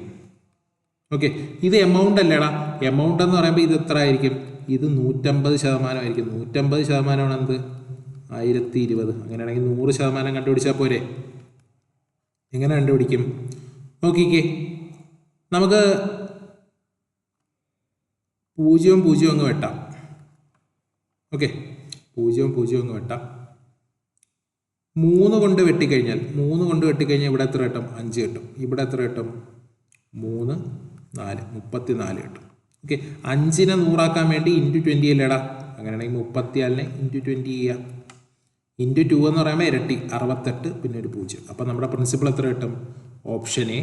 ഓക്കെ, ഇത് എമൗണ്ട് അല്ലേടാ? എമൗണ്ട് എന്ന് പറയുമ്പോൾ ഇത് എത്ര ആയിരിക്കും? ഇത് 150% ആയിരിക്കും. 150% എന്ത്? 1020. അങ്ങനെയാണെങ്കിൽ 100% കണ്ടുപിടിച്ചാൽ പോരെ? എങ്ങനെ കണ്ടുപിടിക്കും? നോക്കിക്കേ, നമുക്ക് 0 അങ്ങ് വെട്ടാം. ഓക്കെ, 0 അങ്ങ് വെട്ടാം. 3 കൊണ്ട് വെട്ടിക്കഴിഞ്ഞാൽ ഇവിടെ എത്ര കിട്ടും? 5 കിട്ടും. ഇവിടെ എത്ര കിട്ടും? 3 4 34 കിട്ടും. ഓക്കെ, 5നെ 100 വേണ്ടി ഇൻറ്റു 20 അല്ലേടാ? അങ്ങനെയാണെങ്കിൽ 34നെ ഇൻറ്റു 20 ചെയ്യാം. ഇൻറ്റു 2 എന്ന് പറയുമ്പോൾ ഇരട്ടി 68, പിന്നെ ഒരു 0. അപ്പോൾ നമ്മുടെ പ്രിൻസിപ്പിൾ എത്ര കിട്ടും? Option A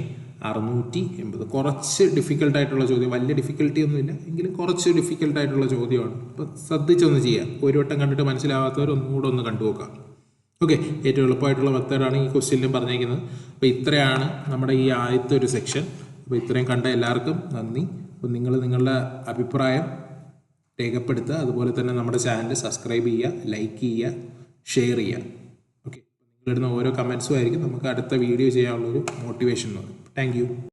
680. കുറച്ച് ഡിഫിക്കൽട്ടായിട്ടുള്ള ചോദ്യം, വലിയ ഡിഫിക്കൽട്ടി ഒന്നുമില്ല, എങ്കിലും കുറച്ച് ഡിഫിക്കൽട്ടായിട്ടുള്ള ചോദ്യമാണ്. അപ്പം ശ്രദ്ധിച്ചൊന്ന് ചെയ്യാം. ഒരു വട്ടം കണ്ടിട്ട് മനസ്സിലാവാത്തവർ ഒന്നുകൂടെ ഒന്ന് കണ്ടുനോക്കാം. ഓക്കെ, ഏറ്റവും എളുപ്പമായിട്ടുള്ള മെത്തേഡാണ് ഈ ക്വസ്റ്റ്യനിലും പറഞ്ഞിരിക്കുന്നത്. അപ്പോൾ ഇത്രയാണ് നമ്മുടെ ഈ ആദ്യത്തെ ഒരു സെക്ഷൻ. അപ്പോൾ ഇത്രയും കണ്ട എല്ലാവർക്കും നന്ദി. അപ്പോൾ നിങ്ങളുടെ അഭിപ്രായം രേഖപ്പെടുത്തുക. അതുപോലെ തന്നെ നമ്മുടെ ചാനൽ സബ്സ്ക്രൈബ് ചെയ്യുക, ലൈക്ക് ചെയ്യുക, ഷെയർ ചെയ്യുക. ഓക്കെ, നിങ്ങളിടുന്ന ഓരോ കമൻസും ആയിരിക്കും നമുക്ക് അടുത്ത വീഡിയോ ചെയ്യാനുള്ളൊരു മോട്ടിവേഷൻ എന്ന് പറയും. Thank you.